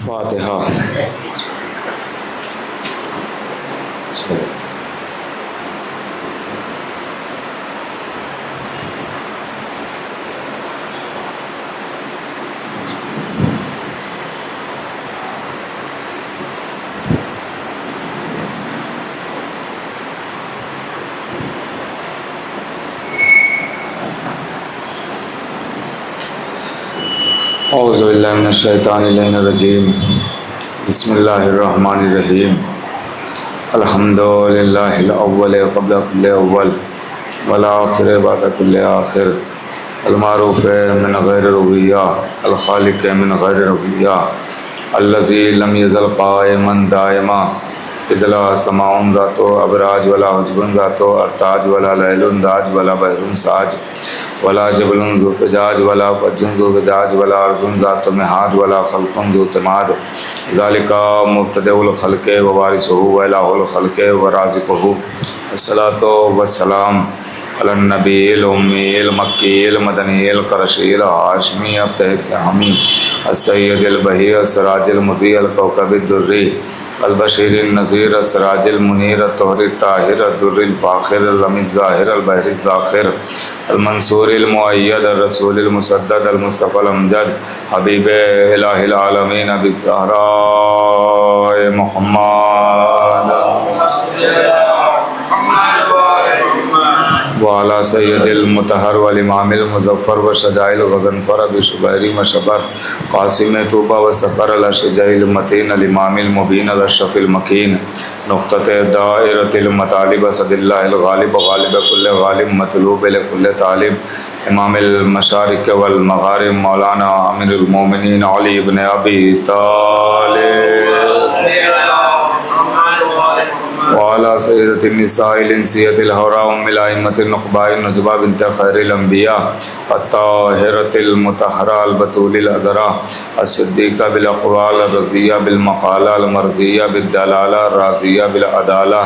فاتحہ. اعوذ باللہ من الشیطان الرجیم. بسم اللہ الرحمن الرحیم. الحمد للہ الاول قبل کل اول والآخر بعد کل آخر، المعروف من غیر رویہ، الخالق من غیر رویہ، الذی لم یزل قائما دائما، اذ لا سماع ذات ابراج ولا حجب ذات ارتاج ولا لیل داج ولا بحر ساج ولا جبل ذو فجاج ولا فج ذو فجاج ولا ارض ذات مہاد ولا خلق ذو تماد، ذالک مبتدئ الخلق ووارثہ والہ الخلق ورازقہ. الصلاۃ والسلام علی النبی الامی المکی المدنی القرشی الہاشمی الطاہمی السید البہی السراج المضیء الکوکب الدری البشیر النذیر السراج المنیر الطہر الطاہر الدر الفاخر العلم الظاہر البحر الزاخر المنصور المؤید الرسول المسدد المصطفی الامجد حبیب الہ العالمین ابی الزہراء محمد وعلى سید المطہر والامام المظفر وشجاع الغضنفر ابی شبیر مشبر قاسم طوبہ وسقر الاشجع المتین الامام المبین الاشرف المکین نقطۃ دائرۃ المطالب اسد اللہ الغالب غالب کل غالب مطلوب لکل طالب، امام المشارق والمغارب مولانا امیر المومنین علی بن ابی طالب وعلى سیدۃ النساء الانسیۃ الحوراء ام الائمۃ النقباء النجباء بنت خیر الانبیاء الطاہرۃ المطہرہ البتول العذراء الصدیقہ بالاقوال الرضیہ بالمقالہ المرضیہ بالدلالہ الراضیہ بالعدالہ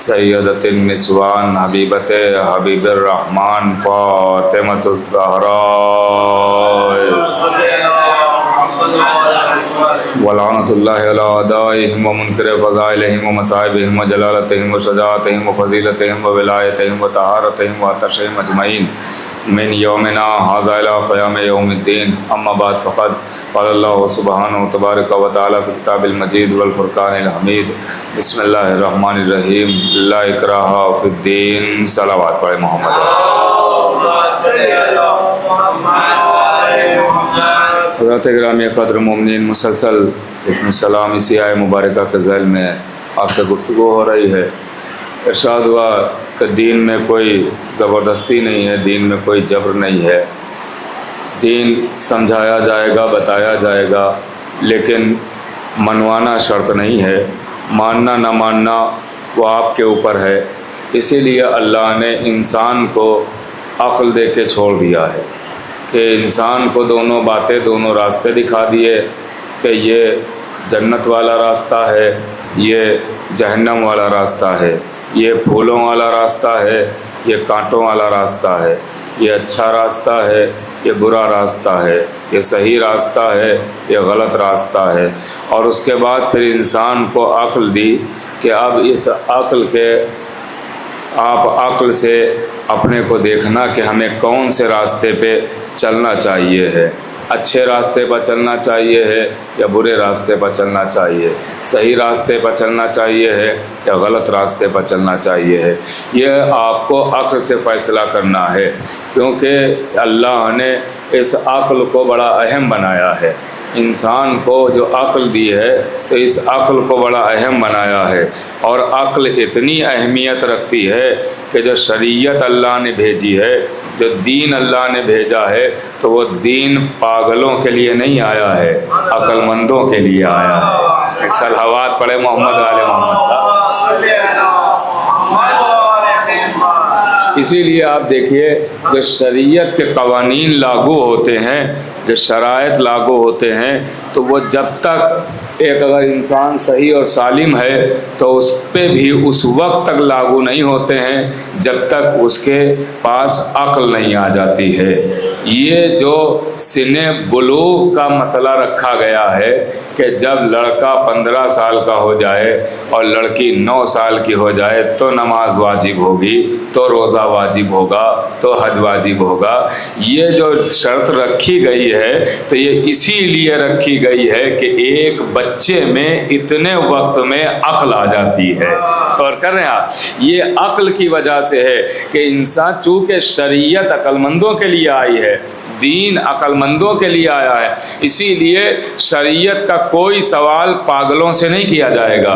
سیدۃ النسوان حبیبۃ حبیب الرحمن فاطمۃ الزہراء ولعنۃ اللہ علی اعدائہم ومنکر فضائلہم ومصائبہم وجلالتہم وشجاعتہم وفضیلتہم وولایتہم وطہارتہم وعطشہم اجمعین من یومنا ھذا الی قیام یوم الدین. اما بعد فقد قال اللہ سبحانہ تبارک و تعالی فی کتاب المجید والفرقان الحمید. بسم اللہ الرحمن الرحیم. لا اکراہ فی الدین. صلوات پڑھے محمد. حضرات گرامی قدر مومنین، مسلسل السلام اسی آیہ مبارکہ کے ذیل میں آپ سے گفتگو ہو رہی ہے. ارشاد ہوا کہ دین میں کوئی زبردستی نہیں ہے، دین میں کوئی جبر نہیں ہے. دین سمجھایا جائے گا، بتایا جائے گا، لیکن منوانا شرط نہیں ہے. ماننا نہ ماننا وہ آپ کے اوپر ہے. اسی لیے اللہ نے انسان کو عقل دے کے چھوڑ دیا ہے کہ انسان کو دونوں باتیں، دونوں راستے دکھا دیے کہ یہ جنت والا راستہ ہے، یہ جہنم والا راستہ ہے، یہ پھولوں والا راستہ ہے، یہ کانٹوں والا راستہ ہے، یہ اچھا راستہ ہے، یہ برا راستہ ہے، یہ صحیح راستہ ہے، یہ غلط راستہ ہے. اور اس کے بعد پھر انسان کو عقل دی کہ اب اس عقل کے آپ عقل سے اپنے کو دیکھنا کہ ہمیں کون سے راستے پہ چلنا چاہیے ہے. اچھے راستے پر چلنا چاہیے ہے یا برے راستے پر چلنا چاہیے، صحیح راستے پر چلنا چاہیے ہے یا غلط راستے پر چلنا چاہیے ہے. یہ آپ کو عقل سے فیصلہ کرنا ہے، کیونکہ اللہ نے اس عقل کو بڑا اہم بنایا ہے. انسان کو جو عقل دی ہے تو اس عقل کو بڑا اہم بنایا ہے. اور عقل اتنی اہمیت رکھتی ہے کہ جو شریعت اللہ نے بھیجی ہے، جو دین اللہ نے بھیجا ہے، تو وہ دین پاگلوں کے لیے نہیں آیا ہے، عقل مندوں کے لیے آیا ہے. ایک صلوات پڑھے محمد آل محمد. اسی لیے آپ دیکھیے جو شریعت کے قوانین لاگو ہوتے ہیں، جو شرائط لاگو ہوتے ہیں، تو وہ جب تک ایک اگر انسان صحیح اور سالم ہے تو اس پہ بھی اس وقت تک لاگو نہیں ہوتے ہیں جب تک اس کے پاس عقل نہیں آ جاتی ہے. یہ جو سن بلوغ کا مسئلہ رکھا گیا ہے کہ جب لڑکا 15 سال کا ہو جائے اور لڑکی 9 سال کی ہو جائے تو نماز واجب ہوگی، تو روزہ واجب ہوگا، تو حج واجب ہوگا، یہ جو شرط رکھی گئی ہے تو یہ اسی لیے رکھی گئی ہے کہ ایک بچے میں اتنے وقت میں عقل آ جاتی ہے۔ غور کر رہے ہیں آپ، یہ عقل کی وجہ سے ہے کہ انسان چونکہ شریعت عقل مندوں کے لیے آئی ہے، دین عقل مندوں کے لیے آیا ہے، اسی لیے شریعت کا کوئی سوال پاگلوں سے نہیں کیا جائے گا،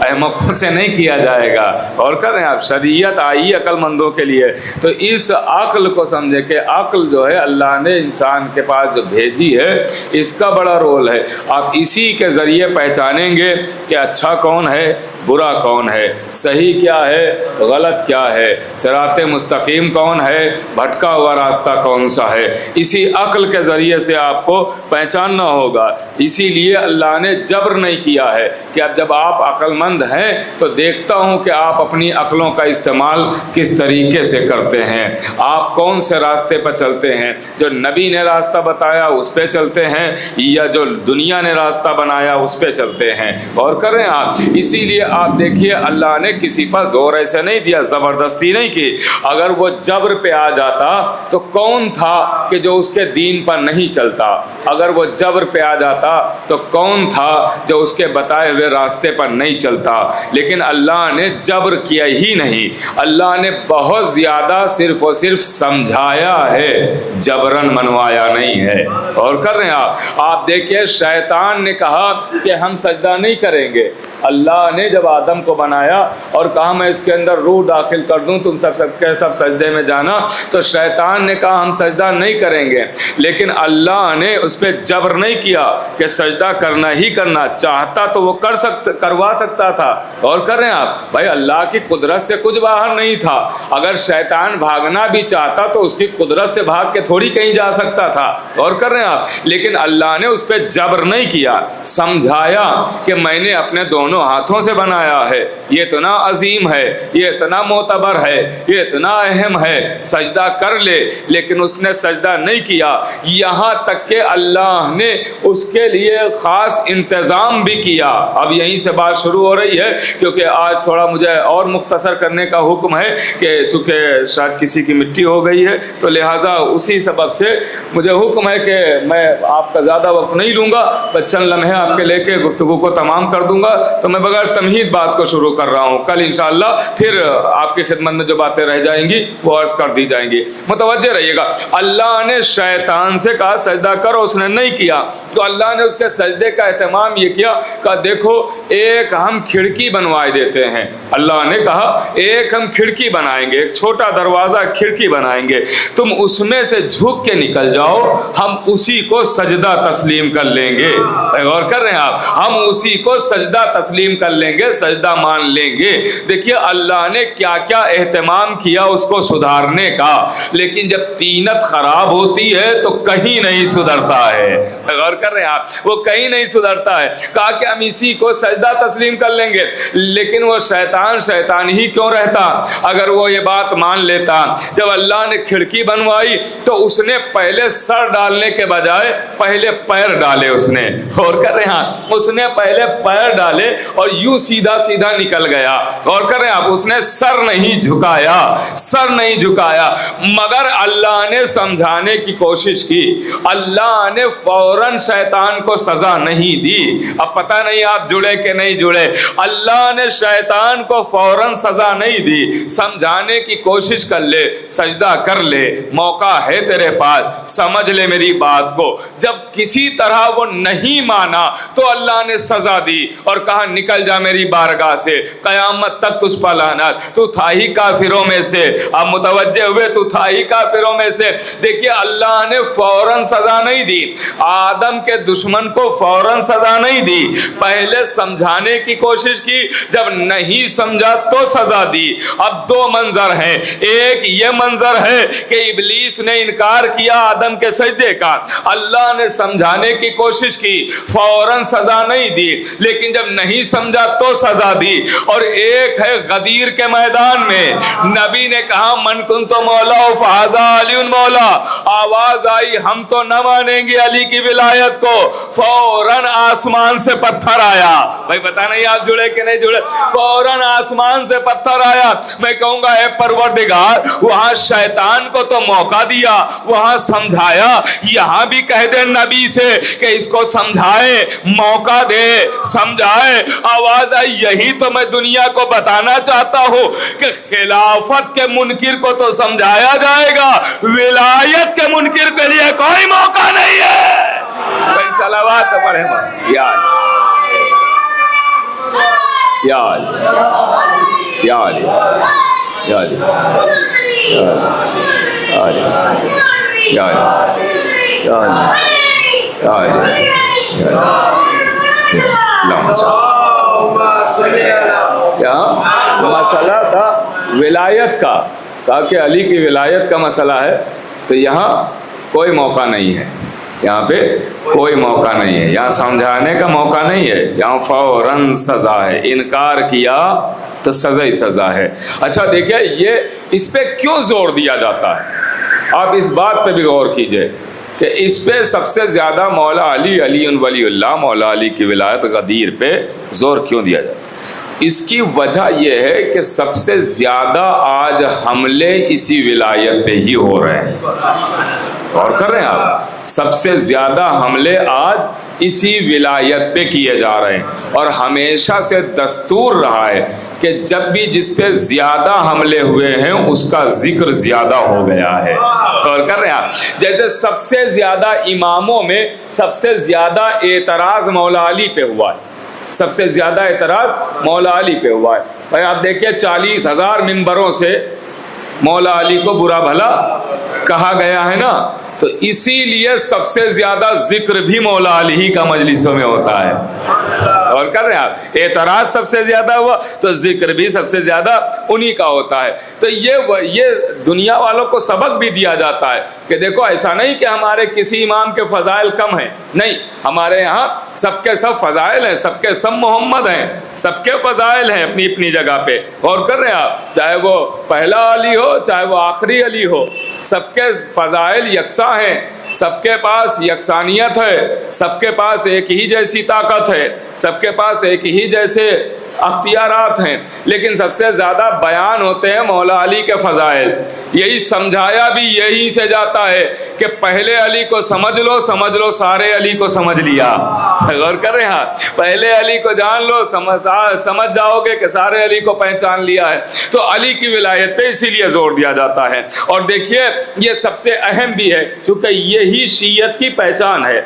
احمقوں سے نہیں کیا جائے گا۔ اور کر رہے ہیں آپ، شریعت آئی عقل مندوں کے لیے، تو اس عقل کو سمجھے کہ عقل جو ہے اللہ نے انسان کے پاس جو بھیجی ہے اس کا بڑا رول ہے۔ آپ اسی کے ذریعے پہچانیں گے کہ اچھا کون ہے، برا کون ہے، صحیح کیا ہے، غلط کیا ہے، صراط مستقیم کون ہے، بھٹکا ہوا راستہ کون سا ہے۔ اسی عقل کے ذریعے سے آپ کو پہچاننا ہوگا۔ اسی لیے اللہ نے جبر نہیں کیا ہے کہ اب جب آپ عقل مند ہیں تو دیکھتا ہوں کہ آپ اپنی عقلوں کا استعمال کس طریقے سے کرتے ہیں، آپ کون سے راستے پر چلتے ہیں، جو نبی نے راستہ بتایا اس پہ چلتے ہیں یا جو دنیا نے راستہ بنایا اس پہ چلتے ہیں۔ اور کر رہے ہیں آپ، اسی لیے آپ دیکھیے اللہ نے کسی پر زور ایسے نہیں دیا، زبردستی نہیں کی۔ اگر وہ جبر پہ آ جاتا تو کون تھا کہ جو اس کے دین پر نہیں چلتا؟ اگر وہ جبر پہ آ جاتا تو کون تھا جو اس کے بتائے ہوئے راستے پر نہیں چلتا؟ لیکن اللہ نے جبر کیا ہی نہیں، اللہ نے بہت زیادہ صرف اور صرف سمجھایا ہے، جبرن منوایا نہیں ہے۔ اور کر رہے ہیں آپ دیکھیے شیطان نے کہا کہ ہم سجدہ نہیں کریں گے۔ اللہ نے جب آدم کو بنایا اور کہا میں اس کے اندر روح داخل کر دوں، تم سب کے سب سجدے میں جانا، تو شیطان نے کہا ہم سجدہ نہیں کریں گے، لیکن اللہ نے اس پہ جبر نہیں کیا کہ سجدہ کرنا ہی کرنا، چاہتا تو وہ کروا سکتا تھا۔ اور کر رہے ہیں آپ بھائی، اللہ کی قدرت سے کچھ باہر نہیں تھا، اگر شیطان بھاگنا بھی چاہتا تو اس کی قدرت سے بھاگ کے تھوڑی کہیں جا سکتا تھا۔ اور کر رہے ہیں آپ، لیکن اللہ نے اس پہ جبر نہیں کیا، سمجھایا کہ میں نے اپنے دونوں ہاتھوں سے بنایا ہے، یہ اتنا عظیم ہے، یہ اتنا معتبر ہے، یہ اتنا اہم ہے، سجدہ کر لے، لیکن اس نے سجدہ نہیں کیا۔ یہاں تک کہ اللہ نے اس کے لیے خاص انتظام بھی کیا۔ اب یہیں سے بات شروع ہو رہی ہے، کیونکہ آج تھوڑا مجھے اور مختصر کرنے کا حکم ہے کہ چونکہ شاید کسی کی مٹی ہو گئی ہے، تو لہٰذا اسی سبب سے مجھے حکم ہے کہ میں آپ کا زیادہ وقت نہیں لوں گا، بس چند لمحے آپ کے لے کے گفتگو کو تمام کر دوں گا۔ تو میں بغیر تمہید بات کو شروع کر رہا ہوں، کل انشاءاللہ پھر آپ کی خدمت میں جو باتیں رہ جائیں گی وہ عرض کر دی جائیں گی۔ متوجہ رہیے گا، اللہ نے شیطان سے کہا سجدہ کرو، اس نے نہیں کیا، تو اللہ نے اس کے سجدے کا اہتمام یہ کیا کہ دیکھو ایک ہم کھڑکی بنوائے دیتے ہیں۔ اللہ نے کہا ایک ہم کھڑکی بنائیں گے، ایک چھوٹا دروازہ کھڑکی بنائیں گے، تم اس میں سے جھک کے نکل جاؤ، ہم اسی کو سجدہ تسلیم کر لیں گے۔ غور کر رہے ہیں آپ، ہم اسی کو سجدہ تسلیم کر لیں گے، سجدہ مان لیں گے۔ دیکھیے اللہ نے کیا کیا اہتمام کیا اس کو سدھارنے کا، لیکن جب طینت خراب ہوتی ہے تو کہیں نہیں سدھرتا ہے۔ غور کر رہے ہیں آپ، وہ کہیں نہیں سدھرتا ہے۔ کہا کہ ہم اسی کو سجدہ تسلیم کر لیں گے، لیکن وہ شیطان ہی کیوں رہتا اگر وہ یہ بات مان لیتا۔ جب اللہ نے کھڑکی بنوائی تو اس نے پہلے سر ڈالنے کے بجائے پہلے پیر ڈالے، اس نے غور کر رہے ہیں، اس نے پہلے پیر ڈالے اور یوں سیدھا سیدھا نکل گیا۔ غور کر رہے ہیں آپ، اس نے سر نہیں جھکایا، سر نہیں جھکایا، مگر اللہ نے سمجھانے کی کوشش کی۔ اللہ نے فوراً شیطان کو سزا نہیں دی۔ اب پتہ نہیں آپ جڑے کہ نہیں جڑے، اللہ نے شیطان کو فوراً سزا نہیں دی، سمجھانے کی کوشش کر لے، سجدہ کر لے، موقع ہے تیرے پاس، سمجھ لے میری بات کو۔ جب کسی طرح وہ نہیں مانا تو اللہ نے سزا دی اور کہا نکل جا میری بارگاہ سے، قیامت تک تجھ پر لعنت، تو تھا ہی کافروں میں سے۔ اب متوجہ ہوئے، تو تھا ہی کافروں میں سے۔ دیکھیے اللہ نے فوراً سزا نہیں دی، آدم کے دشمن کو فوراً سزا نہیں دی، پہلے سمجھانے کی کوشش کی، جب نہیں سمجھا تو سزا دی۔ اب دو منظر ہیں، ایک یہ منظر ہے کہ ابلیس نے انکار کیا آدم کے سجدے کا، اللہ نے سمجھانے کی کوشش کی، فوراً سزا نہیں دی، لیکن جب نہیں سمجھا تو کو سزا دی، اور ایک ہے غدیر کے میدان میں نبی نے کہا من کنت مولا فہذا علی مولا، آواز آئی ہم تو نہ مانیں گے علی کی ولایت کو، فوراً آسمان سے پتھر آیا، بھائی پتہ نہیں آپ جڑے کہ نہیں جڑے، فوراً آسمان سے پتھر آیا۔ میں کہوں گا اے پروردگار وہاں شیطان کو تو موقع دیا، وہاں سمجھایا، یہاں بھی کہہ دے نبی سے کہ اس کو سمجھائے، موقع دے، سمجھائے۔ آواز آئی یہی تو میں دنیا کو بتانا چاہتا ہوں کہ خلافت کے منکر کو تو سمجھایا جائے گا، ولایت کے منکر کے لیے کوئی موقع نہیں ہے۔ بھائی صلوات پڑھیں یا یا یا علی یا علی یا علی یا علی یا علی کیا مسئلہ تھا ولایت کا، کہا کہ علی کی ولایت کا مسئلہ ہے تو یہاں کوئی موقع نہیں ہے، یہاں پہ کوئی موقع نہیں ہے، یہاں سمجھانے کا موقع نہیں ہے، یہاں فوراً سزا ہے، انکار کیا تو سزا ہی سزا ہے۔ اچھا دیکھیں یہ اس پہ کیوں زور دیا جاتا ہے، آپ اس بات پہ بھی غور کیجئے کہ اس پہ سب سے زیادہ مولا علی علی ولی اللہ، مولا علی کی ولایت غدیر پہ زور کیوں دیا جاتا ہے؟ اس کی وجہ یہ ہے کہ سب سے زیادہ آج حملے اسی ولایت پہ ہی ہو رہے ہیں، غور کر رہے ہیں آپ، سب سے زیادہ حملے آج اسی ولایت پہ کیے جا رہے ہیں، اور ہمیشہ سے دستور رہا ہے کہ جب بھی جس پہ زیادہ حملے ہوئے ہیں اس کا ذکر زیادہ ہو گیا ہے۔ غور کر رہے ہیں آپ، جیسے سب سے زیادہ اماموں میں سب سے زیادہ اعتراض مولا علی پہ ہوا ہے، سب سے زیادہ اعتراض مولا علی پہ ہوا ہے۔ بھائی آپ دیکھیں 40,000 ممبروں سے مولا علی کو برا بھلا کہا گیا ہے نا، تو اسی لیے سب سے زیادہ ذکر بھی مولا علی ہی کا مجلسوں میں ہوتا ہے۔ اور کر رہے ہیں آپ، اعتراض سب سے زیادہ ہوا تو ذکر بھی سب سے زیادہ انہی کا ہوتا ہے۔ تو یہ دنیا والوں کو سبق بھی دیا جاتا ہے کہ دیکھو ایسا نہیں کہ ہمارے کسی امام کے فضائل کم ہیں، نہیں، ہمارے یہاں سب کے سب فضائل ہیں، سب کے سب محمد ہیں، سب کے فضائل ہیں اپنی اپنی جگہ پہ۔ اور کر رہے ہیں آپ، چاہے وہ پہلا علی ہو چاہے وہ آخری علی ہو، سب کے فضائل یکساں ہیں، سب کے پاس یکسانیت ہے، سب کے پاس ایک ہی جیسی طاقت ہے، سب کے پاس ایک ہی جیسے اختیارات ہیں، لیکن سب سے زیادہ بیان ہوتے ہیں مولا علی کے فضائل۔ یہی سمجھایا بھی یہی سے جاتا ہے کہ پہلے علی کو سمجھ لو سارے علی کو سمجھ لیا۔ غور کر رہے ہیں، پہلے علی کو جان لو سمجھ جاؤ گے کہ سارے علی کو پہچان لیا ہے۔ تو علی کی ولایت پہ اسی لیے زور دیا جاتا ہے۔ اور دیکھیے یہ سب سے اہم بھی ہے کیونکہ یہی شیعت کی پہچان ہے۔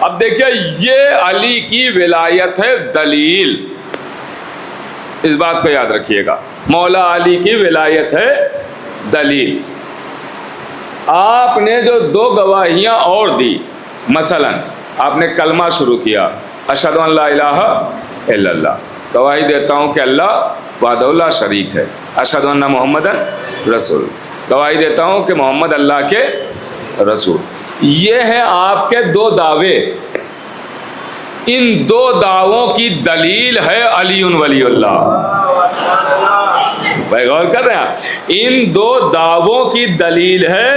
اب دیکھیے یہ علی کی ولایت ہے دلیل، اس بات کو یاد رکھیے گا، مولا علی کی ولایت ہے دلیل۔ آپ نے جو 2 گواہیاں اور دی، مثلا آپ نے کلمہ شروع کیا، اشہد ان لا الہ الا اللہ، گواہی دیتا ہوں کہ اللہ وحدہ لا شریک ہے، اشہد ان محمدن رسول، گواہی دیتا ہوں کہ محمد اللہ کے رسول۔ یہ ہیں آپ کے 2 دعوے، ان 2 دعووں کی دلیل ہے علی ولی اللہ۔ بھائی غور کر رہے ہیں، ان 2 دعووں کی دلیل ہے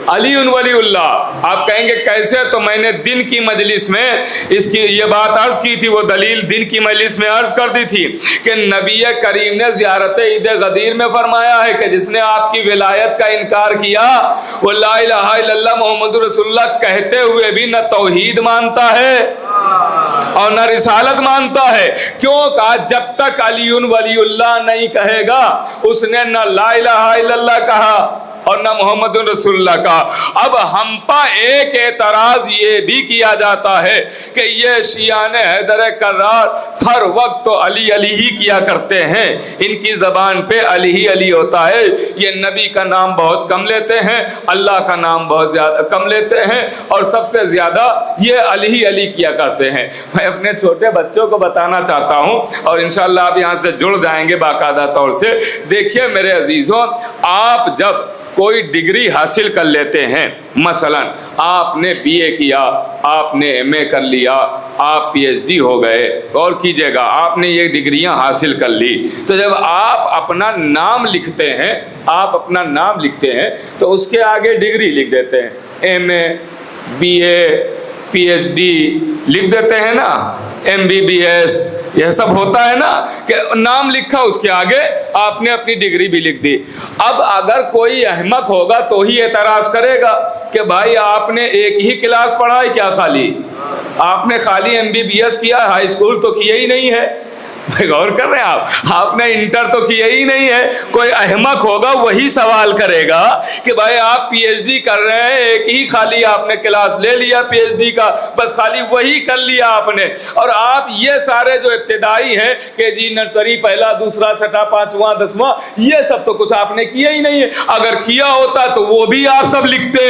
علی ولی اللہ۔ آپ کہیں گے کیسے؟ تو میں نے دن کی مجلس میں اس کی یہ بات عرض کی تھی، وہ دلیل دن کی مجلس میں عرض کر دی تھی کہ نبی کریم نے زیارت عید غدیر میں فرمایا ہے کہ جس نے آپ کی ولایت کا انکار کیا وہ لا الہ الا اللہ محمد رسول اللہ کہتے ہوئے بھی نہ توحید مانتا ہے اور نہ رسالت مانتا ہے۔ کیوں؟ کہا جب تک علی ولی اللہ نہیں کہے گا اس نے نہ لا الہ الا اللہ کہا اور نہ محمد رسول اللہ کا۔ اب ہم پا ایک اعتراض یہ بھی کیا جاتا ہے کہ یہ شیعان حیدر کرار ہر وقت تو علی علی ہی کیا کرتے ہیں، ان کی زبان پہ علی ہی علی ہوتا ہے، یہ نبی کا نام بہت کم لیتے ہیں، اللہ کا نام بہت زیادہ کم لیتے ہیں، اور سب سے زیادہ یہ علی ہی علی کیا کرتے ہیں۔ میں اپنے چھوٹے بچوں کو بتانا چاہتا ہوں اور انشاءاللہ آپ یہاں سے جڑ جائیں گے باقاعدہ طور سے۔ دیکھیے میرے عزیزوں، آپ جب کوئی ڈگری حاصل کر لیتے ہیں، مثلا آپ نے BA کیا، آپ نے MA کر لیا، آپ PhD ہو گئے، غور کیجئے گا آپ نے یہ ڈگریاں حاصل کر لی، تو جب آپ اپنا نام لکھتے ہیں، آپ اپنا نام لکھتے ہیں تو اس کے آگے ڈگری لکھ دیتے ہیں، MA BA PhD لکھ دیتے ہیں نا، MBBS، یہ سب ہوتا ہے نا کہ نام لکھا اس کے آگے آپ نے اپنی ڈگری بھی لکھ دی۔ اب اگر کوئی احمق ہوگا تو ہی اعتراض کرے گا کہ بھائی آپ نے ایک ہی کلاس پڑھا ہے کیا، خالی آپ نے خالی MBBS کیا، ہائی اسکول تو کیا ہی نہیں ہے، غور کر رہے ہیں آپ نے انٹر تو کیا ہی نہیں ہے۔ کوئی احمق ہوگا وہی سوال کرے گا کہ بھائی آپ PhD کر رہے ہیں، ایک ہی خالی آپ نے کلاس لے لیا PhD کا، بس خالی وہی کر لیا آپ نے، اور آپ یہ سارے جو ابتدائی ہیں کہ جی نرسری پہلا دوسرا چھٹا پانچواں دسواں، یہ سب تو کچھ آپ نے کیا ہی نہیں ہے۔ اگر کیا ہوتا تو وہ بھی آپ سب لکھتے،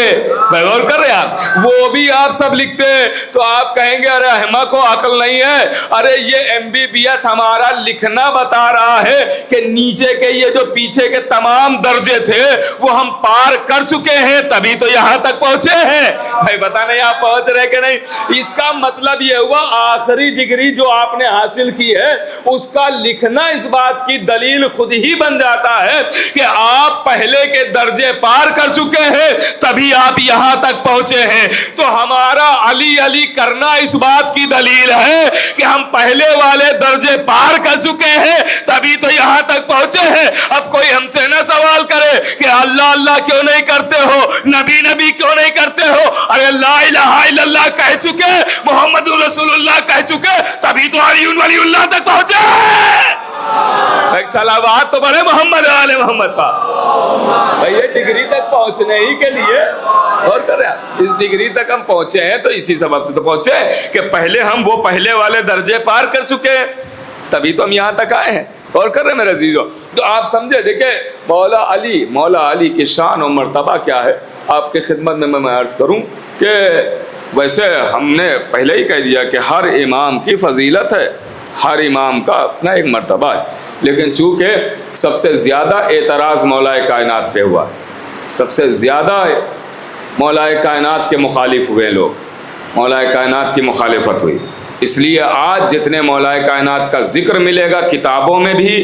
غور کر رہے ہیں وہ بھی آپ سب لکھتے، تو آپ کہیں گے ارے احمق ہو، عقل نہیں ہے، ارے یہ MBBS ہمارا لکھنا بتا رہا ہے کہ نیچے کے یہ جو پیچھے کے تمام درجے تھے وہ ہم پار کر چکے ہیں، تبھی تو یہاں تک پہنچے ہیں۔ بھائی بتا نہیں آپ پہنچ رہے کہ نہیں؟ اس کا مطلب یہ ہوا آخری ڈگری جو آپ نے حاصل کی ہے اس کا لکھنا اس بات کی دلیل خود ہی بن جاتا ہے کہ آپ پہلے کے درجے پار کر چکے ہیں، تبھی آپ یہاں تک پہنچے ہیں۔ تو ہمارا علی علی کرنا اس بات کی دلیل ہے کہ ہم پہلے والے درجے پار کر چکے ہیں، تبھی تو یہاں تک پہنچے ہیں۔ اب کوئی ہم سے نہ سوال کرے کہ اللہ اللہ کیوں نہیں کرتے ہو، نبی نبی کیوں نہیں کرتے ہو، ارے لا الہ الا اللہ کہہ چکے، محمد رسول اللہ کہہ چکے، تبھی تو علی ولی اللہ تک پہنچے۔ ایک صلوات تو بڑھے محمد آل محمد پا۔ بھئی یہ ڈگری تک پہنچنے ہی کے لیے اور کر رہے ہیں، اس ڈگری تک ہم پہنچے ہیں تو اسی سبب سے تو پہنچے کہ پہلے ہم وہ پہلے والے درجے پار کر چکے ہیں، تبھی تو ہم یہاں تک آئے ہیں۔ اور کر رہے ہیں میرے عزیزوں، تو آپ سمجھے دیکھیں مولا علی کی شان اور مرتبہ کیا ہے آپ کی خدمت میں عرض کروں کہ ویسے ہم نے پہلے ہی کہہ دیا کہ ہر امام کی فضیلت ہے، ہر امام کا اپنا ایک مرتبہ ہے، لیکن چونکہ سب سے زیادہ اعتراض مولا کائنات پہ ہوا، سب سے زیادہ مولا کائنات کے مخالف ہوئے لوگ، مولا کائنات کی مخالفت ہوئی، اس لیے آج جتنے مولا کائنات کا ذکر ملے گا کتابوں میں بھی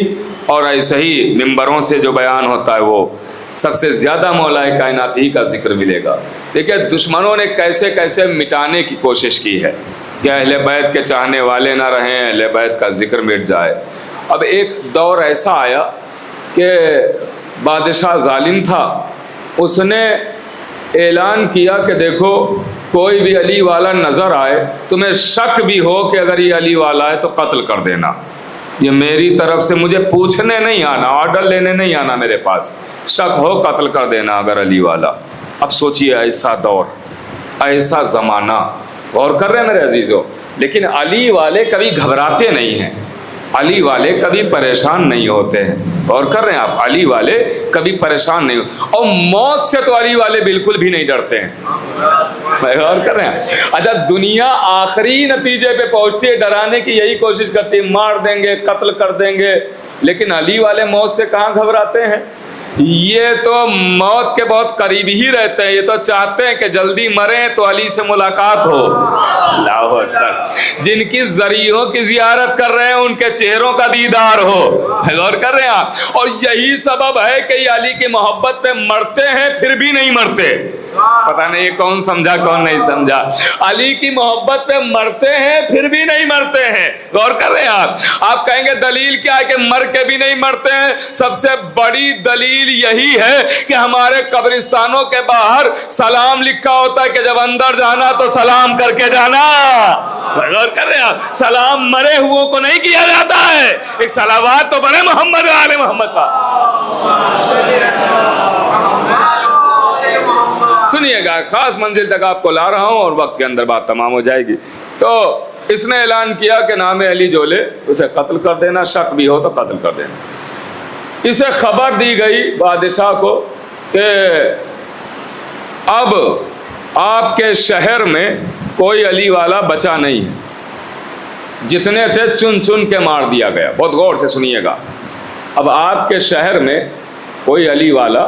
اور ایسے ہی ممبروں سے جو بیان ہوتا ہے وہ سب سے زیادہ مولا کائنات ہی کا ذکر ملے گا۔ دیکھیں دشمنوں نے کیسے کیسے مٹانے کی کوشش کی ہے کہ اہل بیت کے چاہنے والے نہ رہیں، اہل بیت کا ذکر مٹ جائے۔ اب ایک دور ایسا آیا کہ بادشاہ ظالم تھا، اس نے اعلان کیا کہ دیکھو کوئی بھی علی والا نظر آئے، تمہیں شک بھی ہو کہ اگر یہ علی والا ہے تو قتل کر دینا، یہ میری طرف سے مجھے پوچھنے نہیں آنا، آرڈر لینے نہیں آنا، میرے پاس شک ہو قتل کر دینا اگر علی والا۔ اب سوچئے ایسا دور، ایسا زمانہ، غور کر رہے ہیں میرے عزیزوں، لیکن علی والے کبھی گھبراتے نہیں ہیں، علی والے کبھی پریشان نہیں ہوتے ہیں، غور کر رہے ہیں آپ، علی والے کبھی پریشان نہیں ہوتے، اور موت سے تو علی والے بالکل بھی نہیں ڈرتے ہیں، غور کر رہے ہیں۔ اچھا دنیا آخری نتیجے پہ پہنچتی ہے، ڈرانے کی یہی کوشش کرتی ہے، مار دیں گے، قتل کر دیں گے، لیکن علی والے موت سے کہاں گھبراتے ہیں، یہ تو موت کے بہت قریب ہی رہتے ہیں، یہ تو چاہتے ہیں کہ جلدی مریں تو علی سے ملاقات ہو۔ اللہ اکبر، جن کی ذریعوں کی زیارت کر رہے ہیں ان کے چہروں کا دیدار ہو، غور کر رہے ہیں آپ، اور یہی سبب ہے کہ یہ علی کی محبت پہ مرتے ہیں پھر بھی نہیں مرتے۔ پتہ نہیں یہ کون سمجھا کون نہیں سمجھا، علی کی محبت پہ مرتے ہیں پھر بھی نہیں مرتے ہیں، غور کر رہے ہیں آپ کہیں گے دلیل کیا ہے کہ مر کے بھی نہیں مرتے ہیں؟ سب سے بڑی دلیل یہی ہے کہ ہمارے قبرستانوں کے باہر سلام لکھا ہوتا ہے کہ جب اندر جانا تو سلام کر کے جانا، غور کر رہے ہیں آپ، سلام مرے ہوئوں کو نہیں کیا جاتا ہے، ایک صلوات تو بڑے محمد آل محمد کا۔ سنیے گا، خاص منزل تک آپ کو لا رہا ہوں اور وقت کے اندر بات تمام ہو جائے گی۔ تو اس نے اعلان کیا کہ نام علی جو لے اسے قتل کر دینا، شک بھی ہو تو قتل کر دینا۔ اسے خبر دی گئی بادشاہ کو کہ اب آپ کے شہر میں کوئی علی والا بچا نہیں ہے، جتنے تھے چن چن کے مار دیا گیا۔ بہت غور سے سنیے گا، اب آپ کے شہر میں کوئی علی والا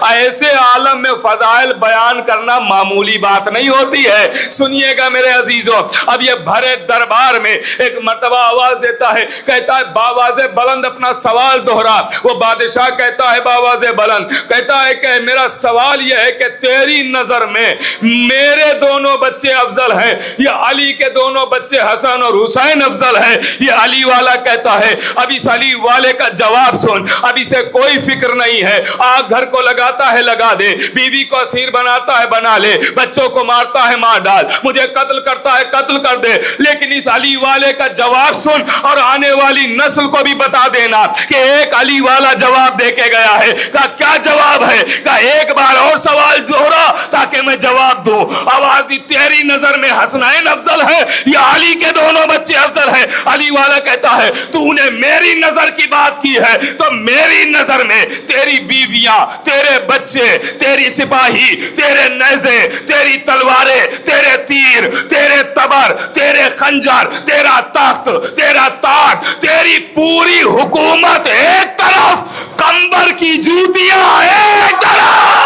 ایسے عالم میں فضائل بیان کرنا معمولی بات نہیں ہوتی ہے۔ سنیے گا میرے عزیزوں، اب یہ بھرے دربار میں ایک مرتبہ آواز دیتا ہے، کہتا ہے باواز بلند اپنا سوال دوہرا۔ وہ بادشاہ کہتا ہے باواز بلند، کہتا ہے کہ میرا سوال یہ ہے کہ تیری نظر میں میرے دونوں بچے افضل ہیں یا علی کے دونوں بچے حسن اور حسین افضل ہیں؟ یہ علی والا کہتا ہے اب اس علی والے کا جواب سن، اب اسے کوئی فکر نہیں ہے، آگ گھر کو لگاتا ہے لگا دے، بیوی کو اسیر بناتا ہے بنا لے، بچوں کو مارتا ہے مار ڈال، مجھے قتل کرتا ہے قتل کر دے، لیکن اس علی والے کا جواب سن اور آنے والی نسل کو بھی بتا دینا کہ ایک علی والا جواب دے کے گیا ہے۔ کہا کیا جواب ہے؟ کہا ایک بار اور سوال دوہرا تاکہ میں جواب دوں۔ آواز دی تیری نظر میں حسنین افضل ہے یا علی کے دونوں بچے افضل ہیں؟ علی والا کہتا ہے تو نے میری نظر کی بات کی ہے تو میری نظر میں تیری بیویاں، تیرے بچے، تیری سپاہی، تیرے نیزے، تیری تلواریں، تیرے تیر، تیرے تبر، تیرے خنجر، تیرا تخت، تیرا تاج، تیری پوری حکومت ایک طرف، قمبر کی جوتیاں ایک طرف۔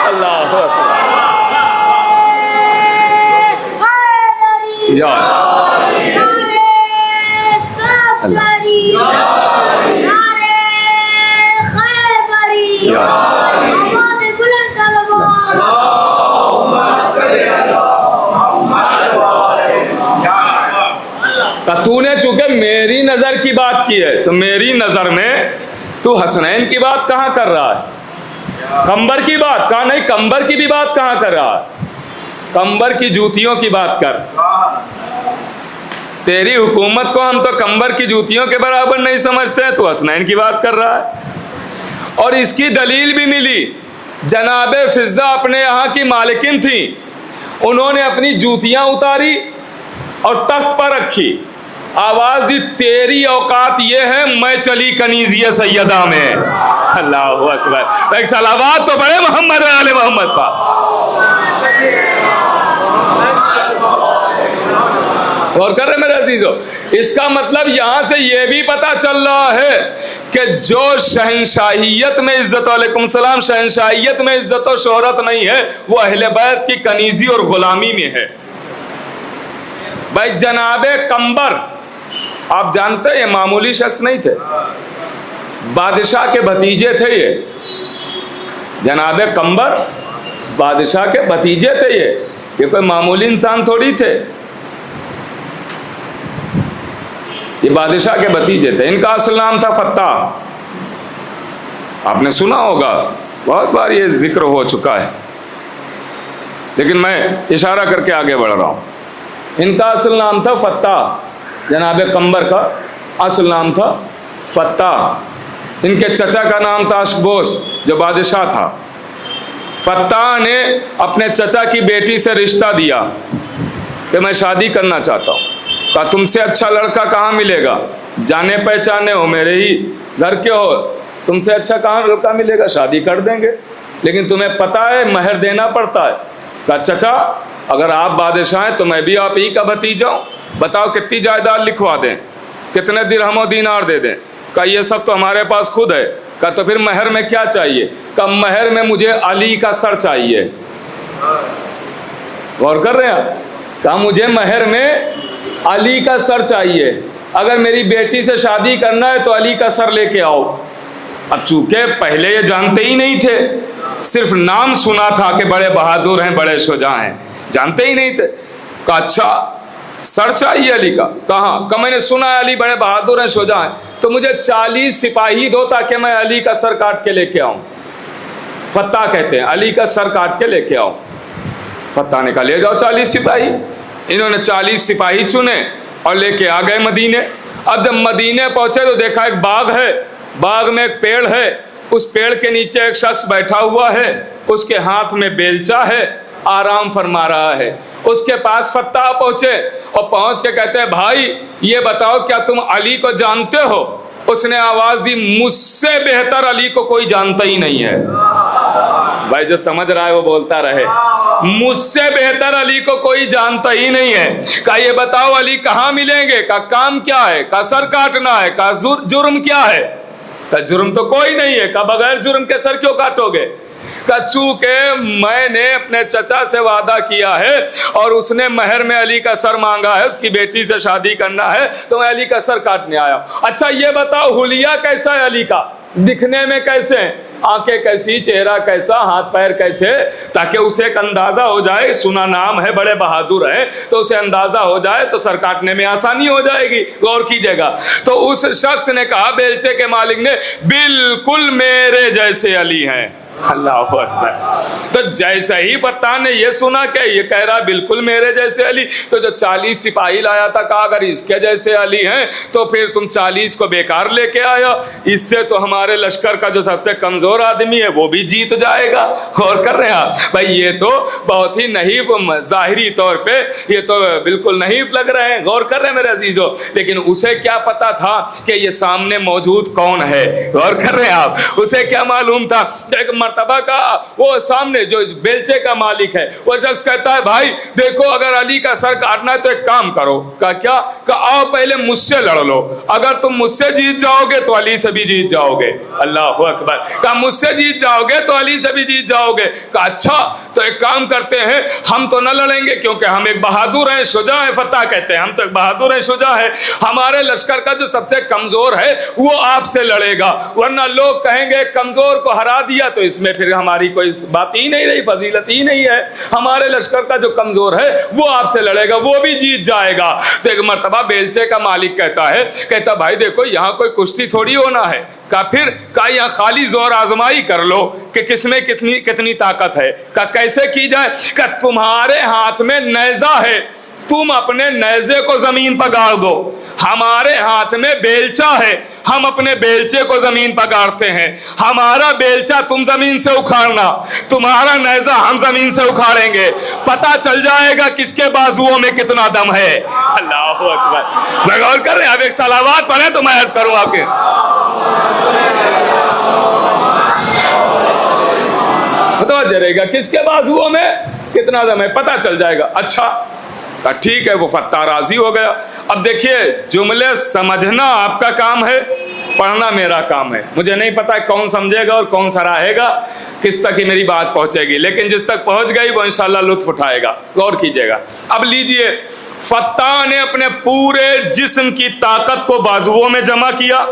اللہ اکبر یا تو نے چونکہ میری نظر کی بات کی ہے تو میری نظر میں تو حسنین کی بات کہاں کر رہا ہے؟ قمبر کی بات کہاں؟ نہیں، قمبر کی بھی بات کہاں کر رہا ہے؟ قمبر کی جوتیوں کی بات کر۔ تیری حکومت کو ہم تو قمبر کی جوتیوں کے برابر نہیں سمجھتے ہیں، تو حسنین کی بات کر رہا ہے۔ اور اس کی دلیل بھی ملی، جناب فضہ اپنے یہاں کی مالکن تھیں، انہوں نے اپنی جوتیاں اتاری اور تخت پر رکھی، آواز دی تیری اوقات یہ ہے میں چلی کنیزیہ سیدہ میں۔ اللہ اکبر، ایک صلوات تو پڑھے محمد علی محمد پا۔ غور کر رہے میرے عزیزو، اس کا مطلب یہاں سے یہ بھی پتا چل رہا ہے کہ جو شہنشاہیت میں عزت، علیکم السلام، شہنشاہیت میں عزت و شہرت نہیں ہے وہ اہل بیت کی کنیزی اور غلامی میں ہے۔ بھائی جناب قمبر آپ جانتے ہیں یہ معمولی شخص نہیں تھے، بادشاہ کے بھتیجے تھے یہ۔ جناب قمبر بادشاہ کے بھتیجے تھے، یہ کوئی معمولی انسان تھوڑی تھے، یہ بادشاہ کے بھتیجے تھے۔ ان کا اصل نام تھا فتح، آپ نے سنا ہوگا، بہت بار یہ ذکر ہو چکا ہے، لیکن میں اشارہ کر کے آگے بڑھ رہا ہوں۔ ان کا اصل نام تھا فتح، جناب قمبر کا اصل نام تھا فتح۔ ان کے چچا کا نام تھا اشبوس جو بادشاہ تھا۔ فتح نے اپنے چچا کی بیٹی سے رشتہ دیا کہ میں شادی کرنا چاہتا ہوں۔ کہا تم سے اچھا لڑکا کہاں ملے گا، جانے پہچانے ہو، میرے ہی گھر کے ہو، تم سے اچھا کہاں لڑکا ملے گا، شادی کر دیں گے، لیکن تمہیں پتہ ہے مہر دینا پڑتا ہے۔ کہا چچا اگر آپ بادشاہ ہیں تو میں بھی آپ ہی کا بھتیجا ہوں، بتاؤ کتنی جائیداد لکھوا دیں، کتنے درہم و دینار دے دیں؟ کہا یہ سب تو ہمارے پاس خود ہے۔ کہا تو پھر مہر میں کیا چاہیے؟ کہا مہر میں مجھے علی کا سر چاہیے۔ غور کر رہے ہیں؟ کہا مجھے مہر میں علی کا سر چاہیے، اگر میری بیٹی سے شادی کرنا ہے تو علی کا سر لے کے آؤ۔ اب چونکہ پہلے یہ جانتے ہی نہیں تھے، صرف نام سنا تھا کہ بڑے بہادر ہیں، بڑے شجاع ہیں، جانتے ہی نہیں تھے۔ کہا اچھا سر چاہیے علی کا؟ کہاں؟ کہ میں نے سنا ہے علی بڑے بہادر ہیں، شجاع ہیں، تو مجھے 40 سپاہی دو تاکہ میں علی کا سر کاٹ کے لے کے آؤں۔ فتح کہتے ہیں علی کا سر کاٹ کے لے کے آؤ۔ فتح نے کہا لے جاؤ 40 سپاہی۔ انہوں نے 40 سپاہی چنے اور لے کے آ گئے مدینے۔ اب جب مدینے پہنچے تو دیکھا ایک باغ ہے، باغ میں ایک پیڑ ہے، اس پیڑ کے نیچے ایک شخص بیٹھا ہوا ہے، اس کے ہاتھ میں بیلچہ ہے، آرام فرما رہا ہے۔ اس کے پاس فتح پہنچے اور پہنچ کے کہتے ہیں بھائی یہ بتاؤ کیا تم علی کو جانتے ہو؟ اس نے آواز دی مجھ سے بہتر علی کو کوئی جانتا ہی نہیں ہے۔ بھائی جو سمجھ رہا ہے وہ بولتا رہے، مجھ سے بہتر علی کو کوئی جانتا ہی نہیں ہے۔ کہا یہ بتاؤ علی کہاں ملیں گے؟ کہا کام کیا ہے؟ کہا سر کاٹنا ہے۔ کہا جرم کیا ہے؟ کہ جرم تو کوئی نہیں ہے. کہ بغیر جرم کے سر کیوں کاٹوگے؟ کہ چونکہ میں نے اپنے چچا سے وعدہ کیا ہے اور اس نے مہر میں علی کا سر مانگا ہے, اس کی بیٹی سے شادی کرنا ہے, تو میں علی کا سر کاٹنے آیا. اچھا یہ بتاؤ حلیہ کیسا ہے علی کا؟ دکھنے میں کیسے ہیں؟ آنکھیں کیسی, چہرہ کیسا, ہاتھ پیر کیسے, تاکہ اسے ایک اندازہ ہو جائے. سنا نام ہے, بڑے بہادر ہیں, تو اسے اندازہ ہو جائے تو سر کاٹنے میں آسانی ہو جائے گی. غور کیجئے گا. تو اس شخص نے کہا, بیلچے کے مالک نے, بالکل میرے جیسے علی ہیں. اللہ اکبر. تو جیسے ہی فتح نے یہ سنا کہ یہ کہہ رہا بالکل میرے جیسے علی, تو جو 40 سپاہی لایا تھا, کہا اگر اس کے جیسے علی ہیں تو پھر تم 40 کو بیکار لے کے آیا, اس سے تو ہمارے لشکر کا جو سب سے کمزور آدمی ہے وہ بھی جیت جائے گا. غور کر رہے ہیں آپ بھائی؟ یہ تو بہت ہی نحیف, ظاہری طور پہ یہ تو بالکل نحیف لگ رہے ہیں. غور کر رہے ہیں میرے عزیزو, لیکن اسے کیا پتا تھا کہ یہ سامنے موجود کون ہے؟ غور کر رہے ہیں آپ, اسے کیا معلوم تھا؟ ایک مرتبہ کا وہ سامنے جو بیلچے کا مالک ہے, وہ شخص کہتا ہے, بھائی دیکھو اگر علی کا سر کاٹنا ہے تو ایک کام کرو. کہا کیا؟ کہ آؤ پہلے مجھ سے لڑ لو, اگر تم مجھ سے جیت جاؤ گے تو علی سے بھی جیت جاؤ گے. اللہ اکبر. کہا مجھ سے جیت جاؤ گے تو علی سے بھی جیت جاؤ گے. کہا اچھا تو ایک کام کرتے ہیں, ہم تو نہ لڑیں گے کیونکہ ہم ایک بہادر ہیں, شجاع ہیں. فتح کہتے ہیں ہم تو ایک بہادر ہیں, شجاع ہیں. ہمارے لشکر کا جو سب سے کمزور ہے وہ آپ سے لڑے گا, ورنہ لوگ کہیں گے کمزور کو ہرا دیا تو اس میں پھر ہماری کوئی بات ہی نہیں رہی, فضیلت ہی نہیں ہے. ہمارے لشکر کا جو کمزور ہے وہ آپ سے لڑے گا, وہ بھی جیت جائے گا. تو ایک مرتبہ بیلچے کا مالک کہتا بھائی دیکھو یہاں کوئی کشتی تھوڑی ہونا ہے. کہا پھر؟ کہا یہاں خالی زور آزمائی کر لو کہ کس میں کتنی طاقت ہے. کہا کیسے کی جائے؟ کہ تمہارے ہاتھ میں نیزہ ہے, تم اپنے نیزے کو زمین پر گاڑ دو. ہمارے ہاتھ میں بیلچا ہے, ہم اپنے بیلچے کو زمین پر گاڑتے ہیں. ہمارا بیلچا تم زمین سے اکھاڑنا, تمہارا نیزہ ہم زمین سے اکھاڑیں گے. پتہ چل جائے گا کس کے بازوؤں میں کتنا دم ہے. اللہ اکبر. میں غور کر رہے ہیں, آپ ایک صلوات پڑھیں تو میں عرض کروں آپ کے. متوجہ رہے گا کس کے بازوؤں میں کتنا دم ہے, پتہ چل جائے گا. اچھا ٹھیک ہے, وہ فتح راضی ہو گیا. اب دیکھیے جملے سمجھنا آپ کا کام ہے, پڑھنا میرا کام ہے. مجھے نہیں پتا کون سمجھے گا اور کون سراہے گا, کس تک ہی میری بات پہنچے گی, لیکن جس تک پہنچ گئی وہ انشاءاللہ لطف اٹھائے گا. غور کیجئے گا. اب لیجئے, فتح نے اپنے پورے جسم کی طاقت کو بازوؤں میں جمع کیا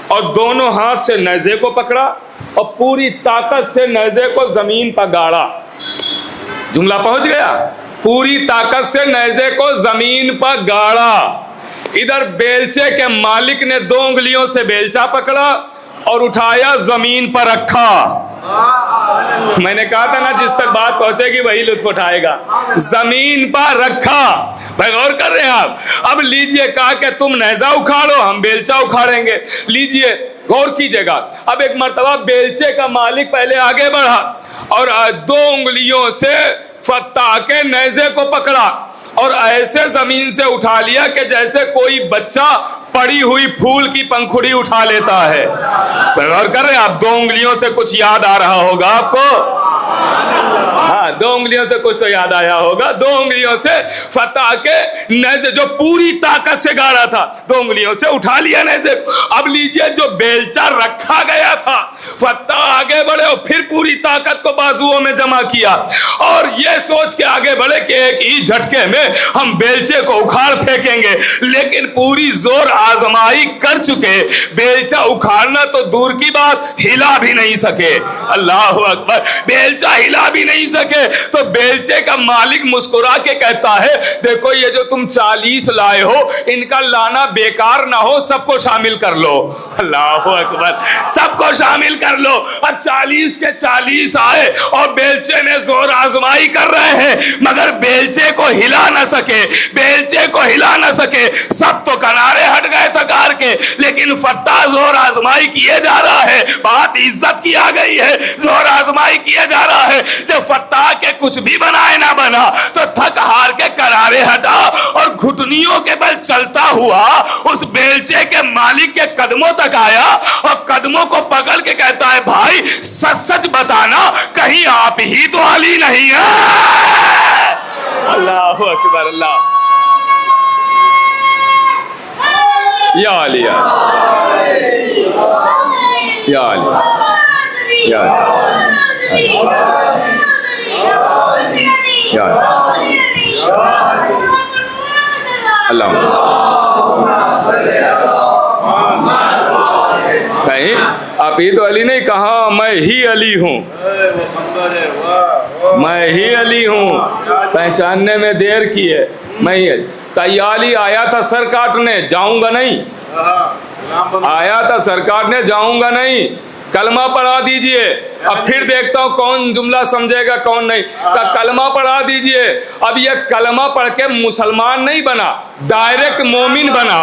اور دونوں ہاتھ سے نیزے کو پکڑا اور پوری طاقت سے نیزے کو زمین پر گاڑا. جملہ پہنچ گیا؟ پوری طاقت سے نیزے کو زمین پر گاڑا. ادھر بیلچے کے مالک نے 2 انگلیوں سے بیلچا پکڑا اور اٹھایا زمین پر رکھا. میں نے کہا تھا نا جس تک بات پہنچے گی وہی لطف اٹھائے گا. زمین پر رکھا. بھائی غور کر رہے ہیں آپ؟ اب لیجئے, کہا کہ تم نیزہ اکھاڑو, ہم بیلچا اکھاڑیں گے. لیجئے غور کیجئے گا. اب ایک مرتبہ بیلچے کا مالک پہلے آگے بڑھا اور 2 انگلیوں سے فتح کے نیزے کو پکڑا اور ایسے زمین سے اٹھا لیا کہ جیسے کوئی بچہ پڑی ہوئی پھول کی پنکھڑی اٹھا لیتا ہے. غور کر رہے ہیں آپ؟ 2 انگلیوں سے کچھ یاد آ رہا ہوگا آپ کو. ہاں 2 انگلیوں سے کچھ تو یاد آیا ہوگا. 2 انگلیوں سے فتح کے نیزے جو پوری طاقت سے گاڑا تھا 2 انگلیوں سے اٹھا لیا نیزے کو. اب لیجئے جو بیلچا رکھا گیا تھا, فتح آگے بڑھے اور پھر پوری طاقت کو بازوؤں میں جمع کیا اور یہ سوچ کے آگے بڑھے کہ ایک ہی جھٹکے میں ہم بیلچے کو اکھاڑ پھینکیں گے. لیکن پوری زور آزمائی کر چکے, بیلچا اکھاڑنا تو دور کی بات, ہلا بھی نہیں سکے. اللہ اکبر. بیلچا ہلا بھی نہیں سکے. تو بیلچے کا مالک مسکرا کے کہتا ہے, دیکھو یہ جو تم 40 لائے ہو ان کا لانا بیکار نہ ہو, سب کو شامل کر لو. اللہ اکبر. سب کو شامل کر لو. اب 40 کے 40 آئے اور بیلچے میں زور آزمائی کر رہے ہیں مگر بیلچے کو ہلا نہ سکے, بیلچے کو ہلا نہ سکے. سب تو کنارے ہٹ گئے تکار کے, لیکن فتح زور آزمائی کیے جا رہا ہے. بات عزت کی آ گئی ہے, زور آزمائی کیے جا رہا ہے. جب فتح کے کچھ بھی بنائے نہ بنا تو تھک ہار کے کنارے ہٹا اور گھٹنیوں کے بل چلتا ہوا اس بیلچے کے مالک کے قدموں تک آیا اور قدموں کو پکڑ کے کہتا ہے, بھائی سچ سچ بتانا کہیں آپ ہی تو علی نہیں ہے. اللہ اکبر. اللہ یا علی. یا علی یا علی یا اللہ کہیں آپ ہی تو علی نہیں کہا میں ہی علی ہوں، میں ہی علی ہوں، پہچاننے میں دیر کی ہے، میں ہی علی۔ یا علی آیا تھا سر کاٹنے، جاؤں گا نہیں، آیا تھا سر کاٹنے، جاؤں گا نہیں، کلمہ پڑھا دیجئے، اب پھر دیکھتا ہوں کون جملہ سمجھے گا کون نہیں، کلمہ پڑھا دیجئے۔ اب یہ کلمہ پڑھ کے مسلمان نہیں بنا، ڈائریکٹ مومن بنا۔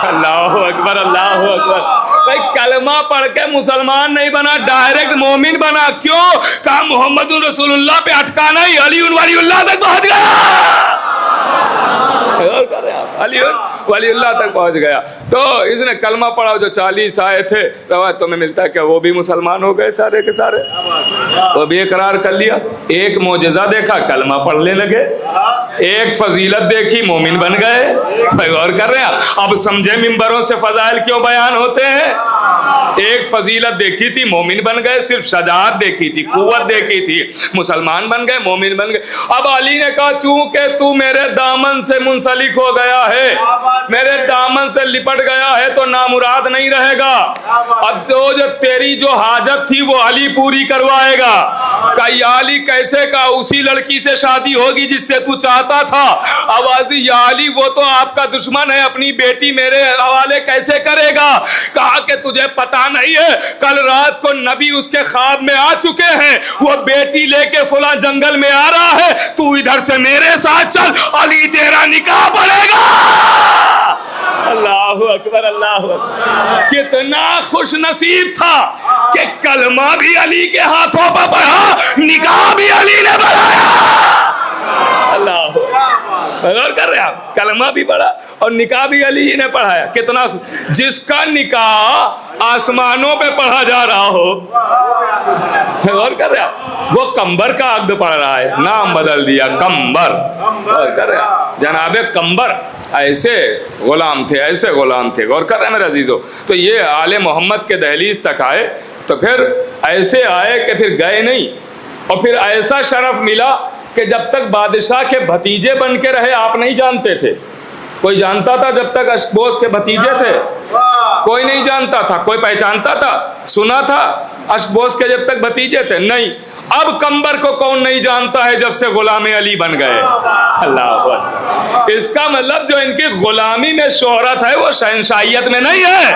اللہ اکبر اللہ اکبر۔ بھائی کلمہ پڑھ کے مسلمان نہیں بنا، ڈائریکٹ مومن بنا۔ کیوں؟ کہا محمد رسول اللہ پہ اٹکا نہیں، علی ولی اللہ تک پہنچ گیا، علی ولی اللہ تک پہنچ گیا۔ تو اس نے کلمہ پڑھا، جو 40 آئے تھے روایتوں میں ملتا ہے کہ وہ بھی مسلمان ہو گئے سارے کے سارے، وہ بھی اقرار کر لیا۔ ایک معجزہ دیکھا، کلمہ پڑھنے لگے، ایک فضیلت دیکھی، مومن بن گئے۔ غور کر رہے ہیں؟ اب سمجھے ممبروں سے فضائل کیوں بیان ہوتے ہیں؟ ایک فضیلت دیکھی تھی، مومن بن گئے، صرف شجاعت دیکھی تھی، قوت دیکھی تھی، مسلمان بن گئے، مومن بن گئے۔ اب علی نے کہا چونکہ تو میرے دامن سے منسلک ہو گیا ہے، میرے دامن سے لپٹ گیا ہے، تو نامراد نہیں رہے گا۔ اب جو تیری جو حاجت تھی وہ علی پوری کروائے گا۔ کہا یا علی کیسے؟ کہا اسی لڑکی سے شادی ہوگی جس سے تو چاہتا تھا۔ آواز دی یا علی وہ تو آپ کا دشمن ہے، اپنی بیٹی میرے حوالے کیسے کرے گا؟ کہا کہ تجھے پتا نہیں ہے، کل رات کو نبی اس کے خواب میں آ چکے ہیں، وہ بیٹی لے کے فلاں جنگل میں آ رہا ہے، تو ادھر سے میرے ساتھ چل، علی تیرا نکاح پڑے گا۔ اللہ اکبر اللہ اکبر۔ کتنا خوش نصیب تھا کہ کلمہ بھی علی کے ہاتھوں پر پڑھا، نکاح بھی علی نے پڑھایا۔ اللہ غور کر رہے ہیں آپ؟ کلمہ بھی پڑھا اور نکاح بھی علی نے پڑھایا۔ کتنا جس کا نکاح آسمانوں پہ پڑھا جا رہا ہو، غور کر رہے ہیں؟ وہ کمبر کا عقد پڑھ رہا ہے، نام بدل دیا کمبر۔ غور کر رہے ہیں؟ جناب کمبر ایسے غلام تھے، ایسے غلام تھے۔ غور کر رہے ہیں میرے عزیزو؟ تو یہ آل محمد کے دہلیز تک آئے، تو پھر ایسے آئے کہ پھر گئے نہیں، اور پھر ایسا شرف ملا کہ جب تک بادشاہ کے بھتیجے بن کے رہے آپ نہیں جانتے تھے۔ کوئی جانتا تھا جب تک اشکبوس کے بھتیجے تھے؟ کوئی نہیں جانتا تھا۔ کوئی پہچانتا تھا؟ سنا تھا اشکبوس کے جب تک بھتیجے تھے؟ نہیں۔ اب کمبر کو کون نہیں جانتا ہے جب سے غلام علی بن گئے؟ اللہ اکبر۔ اس کا مطلب جو ان کی غلامی میں شہرت ہے وہ شہنشاہیت میں نہیں ہے،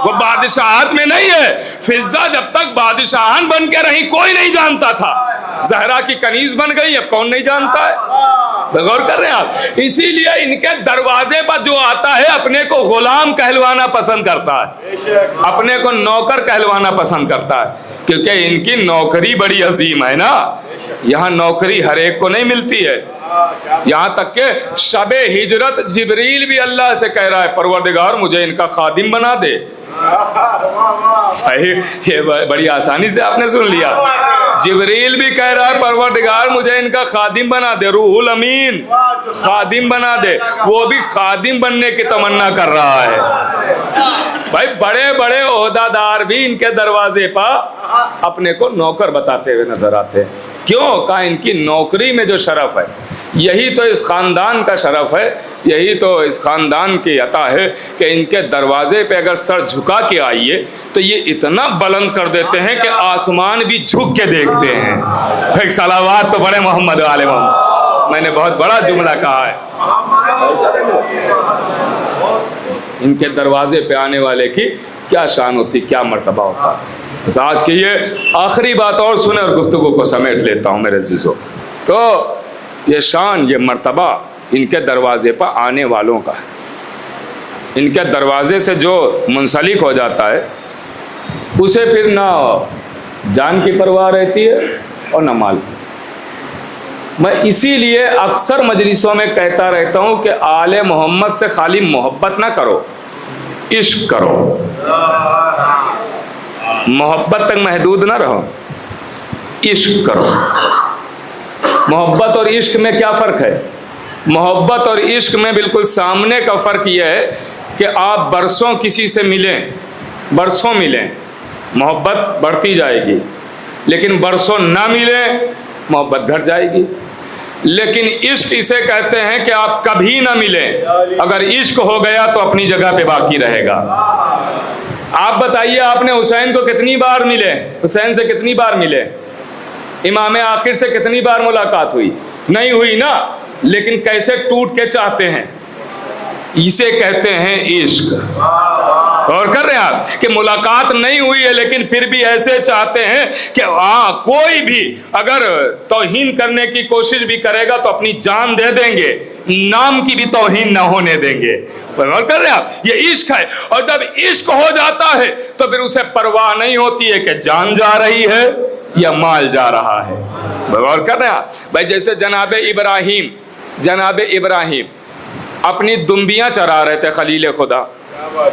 وہ بادشاہت میں نہیں ہے۔ فضہ جب تک بادشاہان بن کے رہی کوئی نہیں جانتا تھا، زہرا کی کنیز بن گئی، اب کون نہیں جانتا ہے؟ غور کر رہے ہیں آپ؟ اسی لیے ان کے دروازے پر جو آتا ہے اپنے کو غلام کہلوانا پسند کرتا ہے، اپنے کو نوکر کہلوانا پسند کرتا ہے، کیونکہ ان کی نوکری بڑی عظیم ہے نا۔ یہاں نوکری ہر ایک کو نہیں ملتی ہے، یہاں تک کہ شب ہجرت جبریل بھی اللہ سے کہہ رہا ہے پروردگار مجھے ان کا خادم بنا دے۔ یہ بڑی آسانی سے آپ نے سن لیا، جبریل بھی کہہ رہا ہے پروردگار مجھے ان کا خادم بنا دے، روح الامین خادم بنا دے، وہ بھی خادم بننے کی تمنا کر رہا ہے۔ بھائی بڑے بڑے عہدہ دار بھی ان کے دروازے پر اپنے کو نوکر بتاتے ہوئے نظر آتے ہیں۔ کیوں؟ کہا ان کی نوکری میں جو شرف ہے، یہی تو اس خاندان کا شرف ہے، یہی تو اس خاندان کی عطا ہے کہ ان کے دروازے پہ اگر سر جھکا کے آئیے تو یہ اتنا بلند کر دیتے ہیں کہ آسمان بھی جھک کے دیکھتے ہیں۔ ایک صلوات تو بڑے محمد والے محمد، میں نے بہت بڑا جملہ کہا ہے۔ ان کے دروازے پہ آنے والے کی کیا شان ہوتی، کیا مرتبہ ہوتا۔ بس آج کی یہ آخری بات اور سنیں اور گفتگو کو سمیٹ لیتا ہوں میرے عزیزو۔ تو یہ شان، یہ مرتبہ ان کے دروازے پر آنے والوں کا ہے۔ ان کے دروازے سے جو منسلک ہو جاتا ہے اسے پھر نہ جان کی پرواہ رہتی ہے اور نہ مال۔ میں اسی لیے اکثر مجلسوں میں کہتا رہتا ہوں کہ آل محمد سے خالی محبت نہ کرو، عشق کرو۔ محبت تک محدود نہ رہو، عشق کرو۔ محبت اور عشق میں کیا فرق ہے؟ محبت اور عشق میں بالکل سامنے کا فرق یہ ہے کہ آپ برسوں کسی سے ملیں، برسوں ملیں، محبت بڑھتی جائے گی، لیکن برسوں نہ ملے محبت گھٹ جائے گی۔ لیکن عشق اسے کہتے ہیں کہ آپ کبھی نہ ملیں، اگر عشق ہو گیا تو اپنی جگہ پہ باقی رہے گا۔ آپ بتائیے آپ نے حسین کو کتنی بار ملے، حسین سے کتنی بار ملے، امام آخر سے کتنی بار ملاقات ہوئی؟ نہیں ہوئی نا، لیکن کیسے ٹوٹ کے چاہتے ہیں، اسے کہتے ہیں عشق۔ اور کر رہے ہیں آپ کہ ملاقات نہیں ہوئی ہے لیکن پھر بھی ایسے چاہتے ہیں کہ ہاں کوئی بھی اگر توہین کرنے کی کوشش بھی کرے گا تو اپنی جان دے دیں گے، نام کی بھی توہین نہ ہونے دیں گے۔ غور کر رہے ہیں آپ، یہ عشق ہے۔ اور جب عشق ہو جاتا ہے تو پھر اسے پرواہ نہیں ہوتی ہے کہ جان جا رہی ہے یا مال جا رہا ہے۔ غور کر رہے ہیں آپ بھائی، جیسے جناب ابراہیم اپنی دمبیاں چرا رہے تھے، خلیل خدا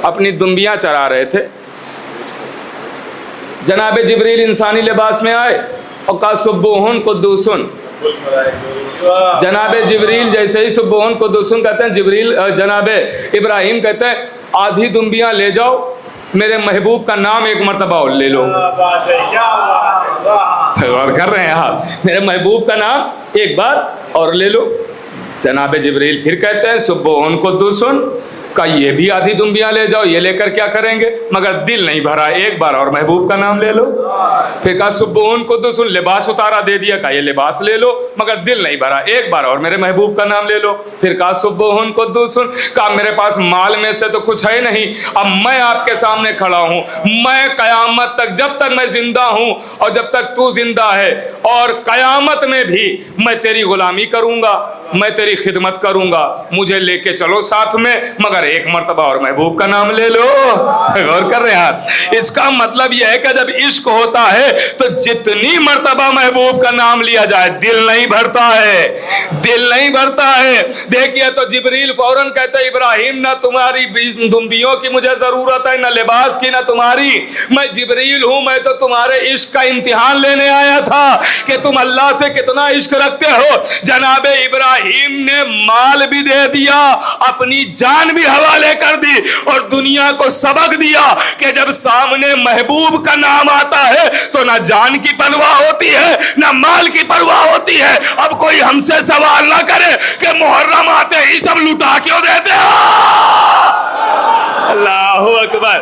اپنی دمبیاں چرا رہے تھے، جناب جبریل انسانی لباس میں آئے اور کہا سبوہن قدوسن۔ جناب جبریل جیسے ہی سبوہن قدوسن کہتے ہیں، جناب ابراہیم کہتے ہیں آدھی دمبیاں لے جاؤ، میرے محبوب کا نام ایک مرتبہ اور لے لو۔ غور کر رہے ہیں آپ، میرے محبوب کا نام ایک بار اور لے لو۔ جناب جبریل پھر کہتے ہیں سبوہن قدوسن، کا یہ بھی آدھی دمبیاں لے جاؤ، یہ لے کر کیا کریں گے، مگر دل نہیں بھرا، ایک بار اور محبوب کا نام لے لو۔ پھر کہا سبحان قدوس، لباس اتارا دے دیا، کہا یہ لباس لے لو مگر دل نہیں بھرا، ایک بار اور میرے محبوب کا نام لے لو۔ پھر کہا سبحان قدوس، کہا میرے پاس مال میں سے تو کچھ ہے نہیں، اب میں آپ کے سامنے کھڑا ہوں، میں قیامت تک، جب تک میں زندہ ہوں اور جب تک تو زندہ ہے اور قیامت میں بھی میں تیری غلامی کروں گا، میں تیری خدمت کروں گا، مجھے لے کے چلو ساتھ میں، مگر ایک مرتبہ اور محبوب کا نام لے لو۔ غور کر رہے ہیں آپ، اس کا مطلب یہ ہے کہ جب عشق ہوتا ہے تو جتنی مرتبہ محبوب کا نام لیا جائے دل نہیں بھرتا ہے، دل نہیں بھرتا ہے۔ دیکھیے تو جبریل فوراً کہتے ابراہیم نہ تمہاری دمبیوں کی مجھے ضرورت ہے، نہ لباس کی، نہ تمہاری، میں جبریل ہوں، میں تو تمہارے عشق کا امتحان لینے آیا تھا کہ تم اللہ سے کتنا عشق رکھتے ہو۔ جناب ابراہیم نے مال بھی دے دیا، اپنی جان بھی حوالے کر دی اور دنیا کو سبق دیا کہ جب سامنے محبوب کا نام آتا ہے تو نہ جان کی پرواہ ہوتی ہے نہ مال کی پرواہ ہوتی ہے۔ اب کوئی ہم سے سوال نہ کرے کہ محرم آتے ہی سب لٹا کیوں دیتے ہو۔ اللہ اکبر،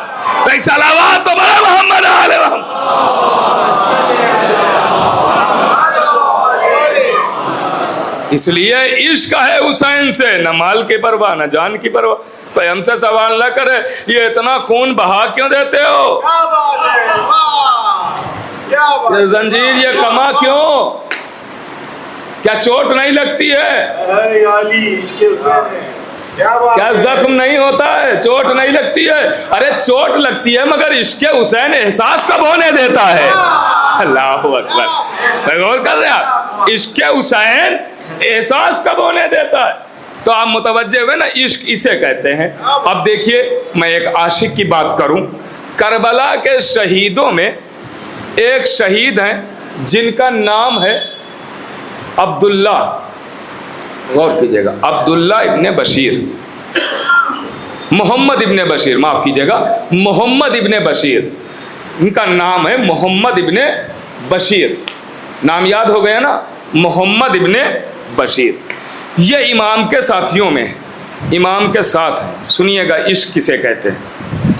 ایک صلوات تو بڑا محمد علیہ وسلم۔ اس لیے عشق ہے حسین سے، نہ مال کی پرواہ نہ جان کی پرواہ۔ کوئی ہم سے سوال نہ کرے یہ اتنا خون بہا کیوں دیتے ہو، یہ زنجیر یہ کما کیوں، کیا چوٹ نہیں لگتی ہے، کیا زخم نہیں ہوتا ہے، چوٹ نہیں لگتی ہے؟ ارے چوٹ لگتی ہے مگر عشق حسین احساس کب ہونے دیتا ہے۔ اللہ اکبر، غور کر رہے ہیں، عشق حسین احساس کب ہونے دیتا ہے؟ تو آپ متوجہ ہوئے نا، عشق اسے کہتے ہیں۔ اب دیکھیے میں ایک عاشق کی بات کروں، کربلا کے شہیدوں میں ایک شہید ہیں جن کا نام ہے عبداللہ، غور کیجئے گا، عبداللہ ابن بشیر، محمد ابن بشیر، معاف کیجئے گا، محمد ابن بشیر، ان کا نام ہے محمد ابن بشیر، نام یاد ہو گیا نا، محمد ابن بشیر۔ یہ امام کے ساتھیوں میں، امام کے ساتھ سنیے گا عشق کسے کہتے ہیں،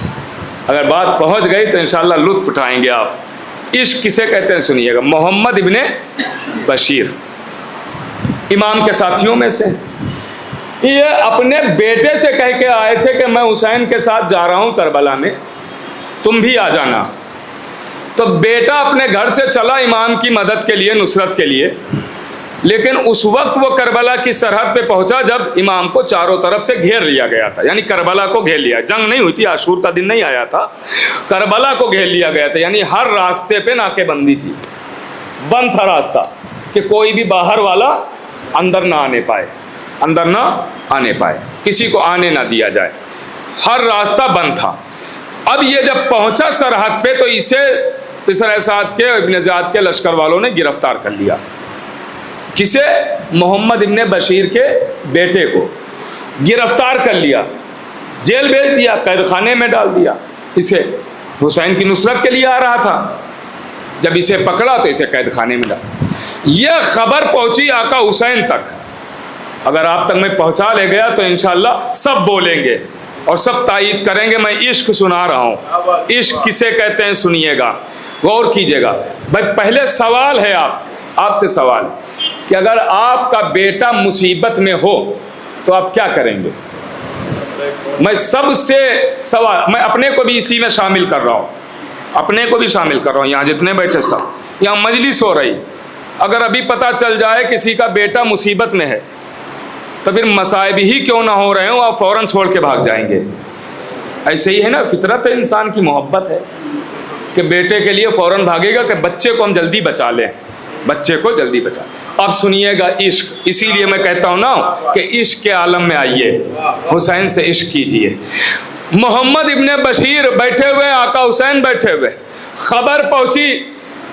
اگر بات پہنچ گئی تو انشاءاللہ لطف اٹھائیں گے آپ۔ عشق کسے کہتے ہیں سنیے گا، محمد ابن بشیر امام کے ساتھیوں میں سے، یہ اپنے بیٹے سے کہہ کے آئے تھے کہ میں حسین کے ساتھ جا رہا ہوں کربلا میں، تم بھی آ جانا۔ تو بیٹا اپنے گھر سے چلا امام کی مدد کے لیے، نصرت کے لیے، لیکن اس وقت وہ کربلا کی سرحد پہ پہنچا جب امام کو چاروں طرف سے گھیر لیا گیا تھا، یعنی کربلا کو گھیر لیا، جنگ نہیں ہوئی تھی، عاشور کا دن نہیں آیا تھا، کربلا کو گھیر لیا گیا تھا، یعنی ہر راستے پہ ناکے بندی تھی، بند تھا راستہ کہ کوئی بھی باہر والا اندر نہ آنے پائے، اندر نہ آنے پائے، کسی کو آنے نہ دیا جائے، ہر راستہ بند تھا۔ اب یہ جب پہنچا سرحد پہ تو اسے پسر سعد کے ابن زیاد کے لشکر والوں نے گرفتار کر لیا۔ کسے؟ محمد ابن بشیر کے بیٹے کو گرفتار کر لیا، جیل بھیج دیا، قید خانے میں ڈال دیا اسے۔ حسین کی نصرت کے لیے آ رہا تھا. جب اسے پکڑا تو اسے قید خانے میں ڈالا. یہ خبر پہنچی آقا حسین تک. اگر آپ تک میں پہنچا لے گیا تو انشاءاللہ سب بولیں گے اور سب تائید کریں گے میں عشق سنا رہا ہوں. عشق کسے کہتے ہیں سنیے گا, غور کیجئے گا. بھائی پہلے سوال ہے آپ سے سوال کہ اگر آپ کا بیٹا مصیبت میں ہو تو آپ کیا کریں گے؟ میں سب سے سوال, میں اپنے کو بھی اسی میں شامل کر رہا ہوں, اپنے کو بھی شامل کر رہا ہوں. یہاں جتنے بیٹھے سب, یہاں مجلس ہو رہی, اگر ابھی پتہ چل جائے کسی کا بیٹا مصیبت میں ہے تو پھر مصائب ہی کیوں نہ ہو رہے ہوں آپ فوراً چھوڑ کے بھاگ جائیں گے. ایسے ہی ہے نا, فطرت انسان کی محبت ہے کہ بیٹے کے لیے فوراً بھاگے گا کہ بچے کو ہم جلدی بچا لیں, بچے کو جلدی بچا لیں. اب سنیے گا عشق, اسی لیے میں کہتا ہوں نا کہ عشق کے عالم میں آئیے, حسین سے عشق کیجئے. محمد ابن بشیر بیٹھے ہوئے, آقا حسین بیٹھے ہوئے, خبر پہنچی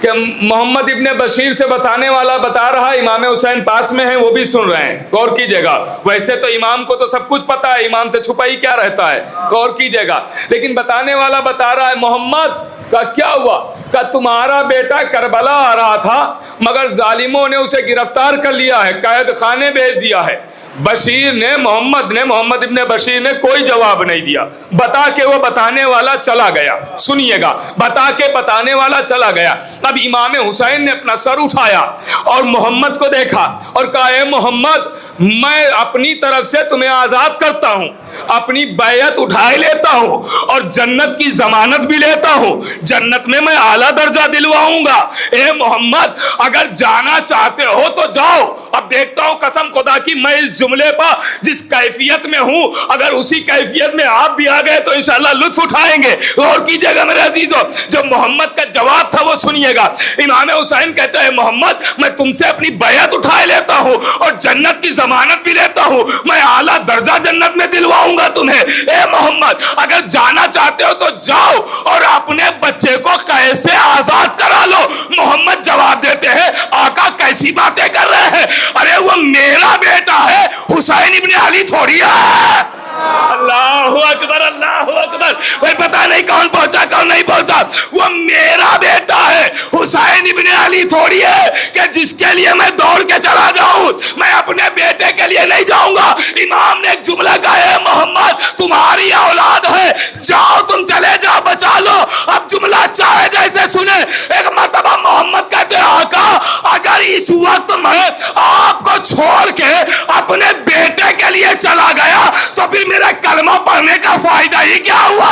کہ محمد ابن بشیر سے بتانے والا بتا رہا ہے, امام حسین پاس میں ہیں, وہ بھی سن رہے ہیں. غور کیجئے گا, ویسے تو امام کو تو سب کچھ پتا ہے, امام سے چھپا ہی کیا رہتا ہے, غور کیجئے گا. لیکن بتانے والا بتا رہا ہے محمد کا کیا ہوا, کہ تمہارا بیٹا کربلا آ رہا تھا مگر ظالموں نے اسے گرفتار کر لیا ہے, قید خانے بھیج دیا ہے. بشیر نے, محمد ابن بشیر نے کوئی جواب نہیں دیا, بتا کے وہ بتانے والا چلا گیا. سنیے گا, بتا کے بتانے والا چلا گیا. اب امام حسین نے اپنا سر اٹھایا اور محمد کو دیکھا اور کہا اے محمد, میں اپنی طرف سے تمہیں آزاد کرتا ہوں, اپنی بیعت اٹھائے لیتا ہوں اور جنت کی ضمانت بھی لیتا ہوں, جنت میں میں اعلیٰ درجہ دلواؤں گا. اے محمد اگر جانا چاہتے ہو تو جاؤ. اب دیکھتا ہوں قسم خدا کی میں اس جملے پر جس کیفیت میں ہوں, اگر اسی کیفیت میں آپ بھی آ گئے تو انشاءاللہ لطف اٹھائیں گے. غور کیجئے گا میرے عزیزو, جو محمد کا جواب تھا وہ سنیے گا. امام حسین کہتا ہے محمد میں تم سے اپنی بیعت اٹھائے لیتا ہوں اور جنت کی ضمانت بھی لیتا ہوں, میں اعلیٰ درجہ جنت میں دلواؤں گا تمہیں. اے محمد اگر جانا چاہتے ہو تو جاؤ اور اپنے بچے کو قید سے آزاد کرا لو. محمد جواب دیتے ہیں آقا کیسی باتیں کر رہے ہیں, ارے وہ میرا بیٹا ہے, حسین ابن علی تھوڑی ہے. اللہ اکبر, اللہ اکبر. بھائی پتہ نہیں کون پہنچا کون نہیں پہنچا, وہ میرا بیٹا ہے, حسین ابن علی تھوڑی ہے کہ جس کے لیے میں دوڑ کے چلا جاؤں. میں اپنے بیٹے کے لیے نہیں جاؤں گا. امام نے ایک جملہ کہا ہے محمد تمہاری اولاد ہے, جاؤ تم چلے جاؤ بچا لو. اب جملہ چاہے جیسے سنے. ایک مرتبہ محمد کہتے ہیں آقا اگر اس وقت میں آپ کو چھوڑ کے اپنے بیٹے کے لیے چلا گیا تو پھر میرا کلمہ پڑھنے کا فائدہ ہی کیا ہوا.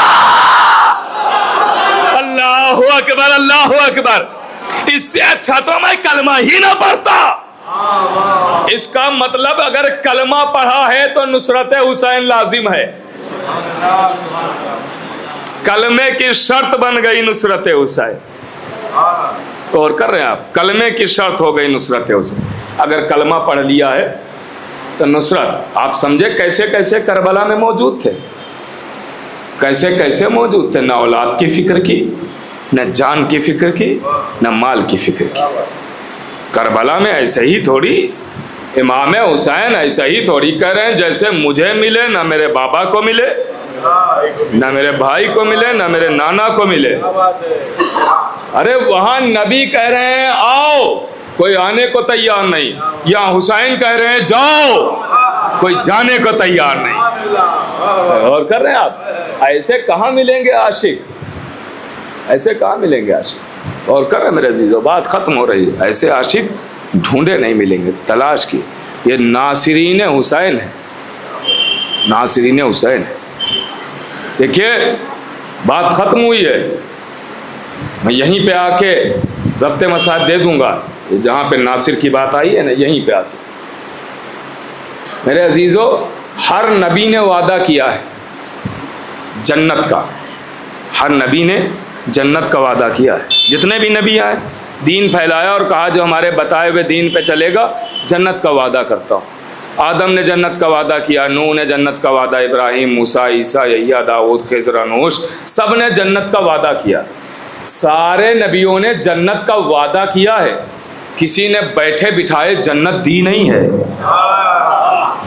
اللہ اکبر, اللہ اکبر. اس سے اچھا تو میں کلمہ ہی نہ پڑھتا. اس کا مطلب اگر کلمہ پڑھا ہے تو نصرت حسین لازم ہے. کلمے کی شرط بن گئی نصرت حسین. اور کر رہے ہیں آپ, کلمے کی شرط ہو گئی نصرت حسین. اگر کلمہ پڑھ لیا ہے تو نصرت. آپ سمجھے کیسے کیسے کربلا میں موجود تھے, کیسے کیسے موجود تھے. نہ اولاد کی فکر کی, نہ جان کی فکر کی, نہ مال کی فکر کی. کربلا میں ایسے ہی تھوڑی, امام حسین ایسا ہی تھوڑی کہہ رہے ہیں جیسے مجھے ملے, نہ میرے بابا کو ملے, نہ میرے بھائی کو ملے, نہ میرے نانا کو ملے. ارے وہاں نبی کہہ رہے ہیں آؤ, کوئی آنے کو تیار نہیں. یہاں حسین کہہ رہے ہیں جاؤ, کوئی جانے کو تیار نہیں. اور کر رہے ہیں آپ. ایسے کہاں ملیں گے عاشق, ایسے کہاں ملیں گے عاشق. اور کر رہے میرے عزیزو, بات ختم ہو رہی ہے. ایسے عاشق ڈھونڈے نہیں ملیں گے, تلاش کی. یہ ناصرین حسین ہے, ناصرین حسین ہے. دیکھیے بات ختم ہوئی ہے. میں یہیں پہ آ کے ربط مسائل دے دوں گا, جہاں پہ ناصر کی بات آئی ہے نا, یہیں پہ آ کے. میرے عزیزو ہر نبی نے وعدہ کیا ہے جنت کا, ہر نبی نے جنت کا وعدہ کیا ہے. جتنے بھی نبی آئے دین پھیلایا اور کہا جو ہمارے بتائے ہوئے دین پہ چلے گا جنت کا وعدہ کرتا ہوں. آدم نے جنت کا وعدہ کیا, نوح نے جنت کا وعدہ, ابراہیم, موسیٰ, عیسیٰ, یحییٰ, داؤد, خضر, نوح, سب نے جنت کا وعدہ کیا. سارے نبیوں نے جنت کا وعدہ کیا ہے, کسی نے بیٹھے بٹھائے جنت دی نہیں ہے.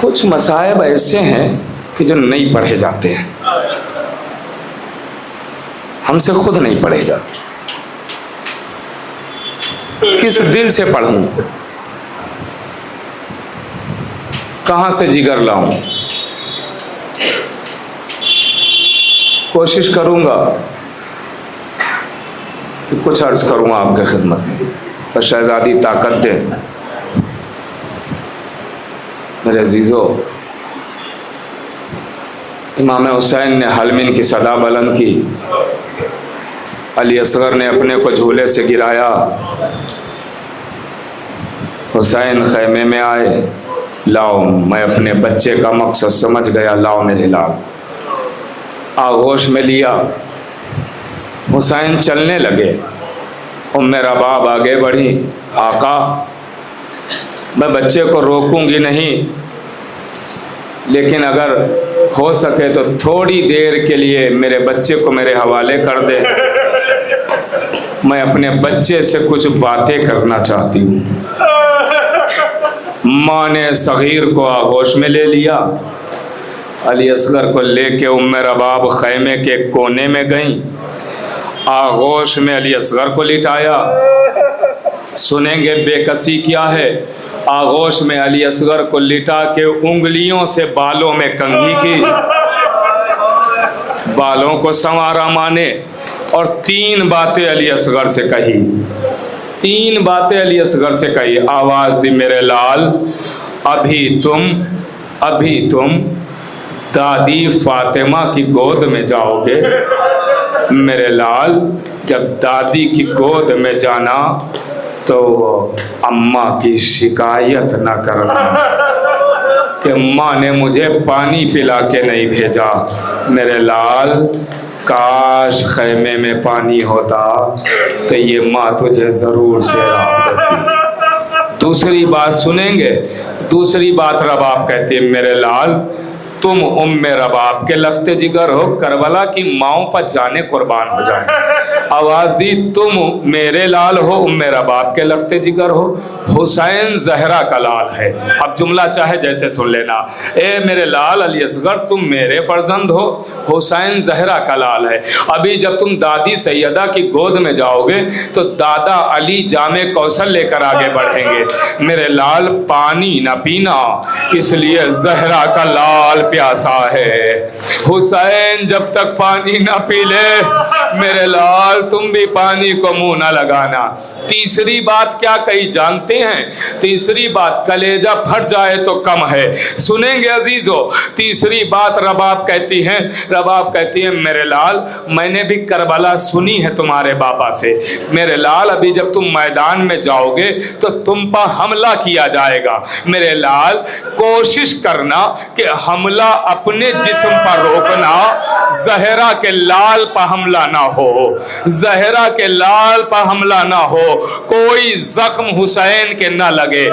کچھ مصائب ایسے ہیں کہ جو نہیں پڑھے جاتے ہیں، ہم سے خود نہیں پڑھے جاتے. کس دل سے پڑھوں، کہاں سے جگر لاؤں؟ کوشش کروں گا کہ کچھ عرض کروں آپ کے خدمت میں، اور شہزادی طاقت دے. میرے عزیزو، امام حسین نے حلمین کی صدا بلند کی، علی اصغر نے اپنے کو جھولے سے گرایا، حسین خیمے میں آئے، لاؤ میں اپنے بچے کا مقصد سمجھ گیا، لاؤ میرے لال. آغوش میں لیا، حسین چلنے لگے. ام رباب آگے بڑھی، آقا میں بچے کو روکوں گی نہیں، لیکن اگر ہو سکے تو تھوڑی دیر کے لیے میرے بچے کو میرے حوالے کر دے، میں اپنے بچے سے کچھ باتیں کرنا چاہتی ہوں. ماں نے صغیر کو آغوش میں لے لیا، علی اصغر کو لے کے ام رباب خیمے کے کونے میں گئیں، آغوش میں علی اصغر کو لٹایا. سنیں گے بے کسی کیا ہے؟ آغوش میں علی اصغر کو لٹا کے انگلیوں سے بالوں میں کنگھی کی، بالوں کو سنوارا مانے، اور 3 باتیں علی اصغر سے کہی. 3 باتیں علی اصغر سے کہی. آواز دی، میرے لال ابھی تم دادی فاطمہ کی گود میں جاؤ گے. میرے لال جب دادی کی گود میں جانا تو اماں کی شکایت نہ کرنا کہ ماں نے مجھے پانی پلا کے نہیں بھیجا. میرے لال کاش خیمے میں پانی ہوتا تو یہ ماں تجھے ضرور سیراب کرتی. دوسری بات سنیں گے، دوسری بات رباب کہتی ہے، میرے لال تم ام رباب کے لخت جگر ہو، کربلا کی ماؤں پر جانے قربان ہو جائیں. آواز دی، تم میرے لال ہو، ام رباب کے لخت جگر ہو، حسین زہرا کا لال ہے. اب جملہ چاہے جیسے سن لینا. اے میرے لال علی اصغر تم میرے فرزند ہو، حسین زہرا کا لال ہے. ابھی جب تم دادی سیدہ کی گود میں جاؤ گے تو دادا علی جامع کوثر لے کر آگے بڑھیں گے. میرے لال پانی نہ پینا، اس لیے زہرا کا لال پیاسا ہے. حسین جب تک پانی نہ پی لے میرے لال تم بھی پانی کو منہ نہ لگانا. تیسری بات کیا کہی جانتے ہیں؟ تیسری بات کلیجہ پھٹ جائے تو کم ہے. سنیں گے عزیزو، تیسری بات رباب کہتی ہیں میرے لال میں نے بھی کربلا سنی ہے تمہارے بابا سے. میرے لال ابھی جب تم میدان میں جاؤ گے تو تم پر حملہ کیا جائے گا. میرے لال کوشش کرنا کہ حملہ اپنے جسم پر روکنا، زہرا کے لال پر حملہ نہ ہو، زہرا کے لال پر حملہ نہ ہو، کوئی زخم حسین کے نہ لگے.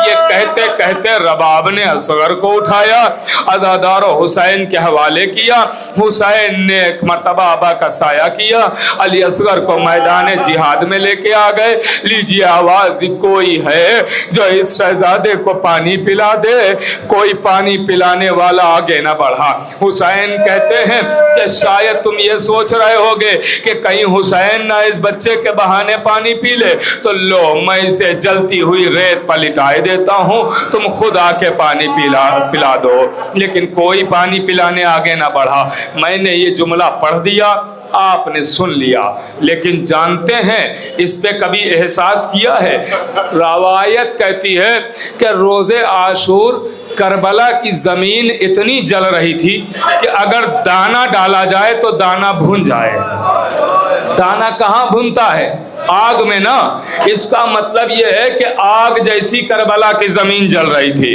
یہ کہتے کہتے رباب نے اصغر کو اٹھایا، عزادار حسین کے حوالے کیا. حسین نے ایک مرتبہ آبا کا سایہ کیا، علی اصغر کو میدان جہاد میں لے کے آ گئے. لیجیے آواز، کوئی ہے جو اس شہزادے کو پانی پلا دے؟ کوئی پانی پلانے والا آگے نہ بڑھا. حسین کہتے ہیں کہ شاید تم یہ سوچ رہے ہوگے کہ کہیں حسین نہ اس بچے کے بہانے پانی پی لے، تو لو میں اسے جلتی ہوئی ریت پر لٹائے دیتا ہوں، تم خود آ کے پانی پلا دو. لیکن کوئی پانی پلانے آگے نہ بڑھا. میں نے یہ جملہ پڑھ دیا، آپ نے سن لیا، لیکن جانتے ہیں اس پہ کبھی احساس کیا ہے؟ روایت کہتی ہے کہ روز عاشور کربلا کی زمین اتنی جل رہی تھی کہ اگر دانا ڈالا جائے تو دانا بھن جائے. دانا کہاں بھنتا ہے؟ آگ میں نا. اس کا مطلب یہ ہے کہ آگ جیسی کربلا کی زمین جل رہی تھی،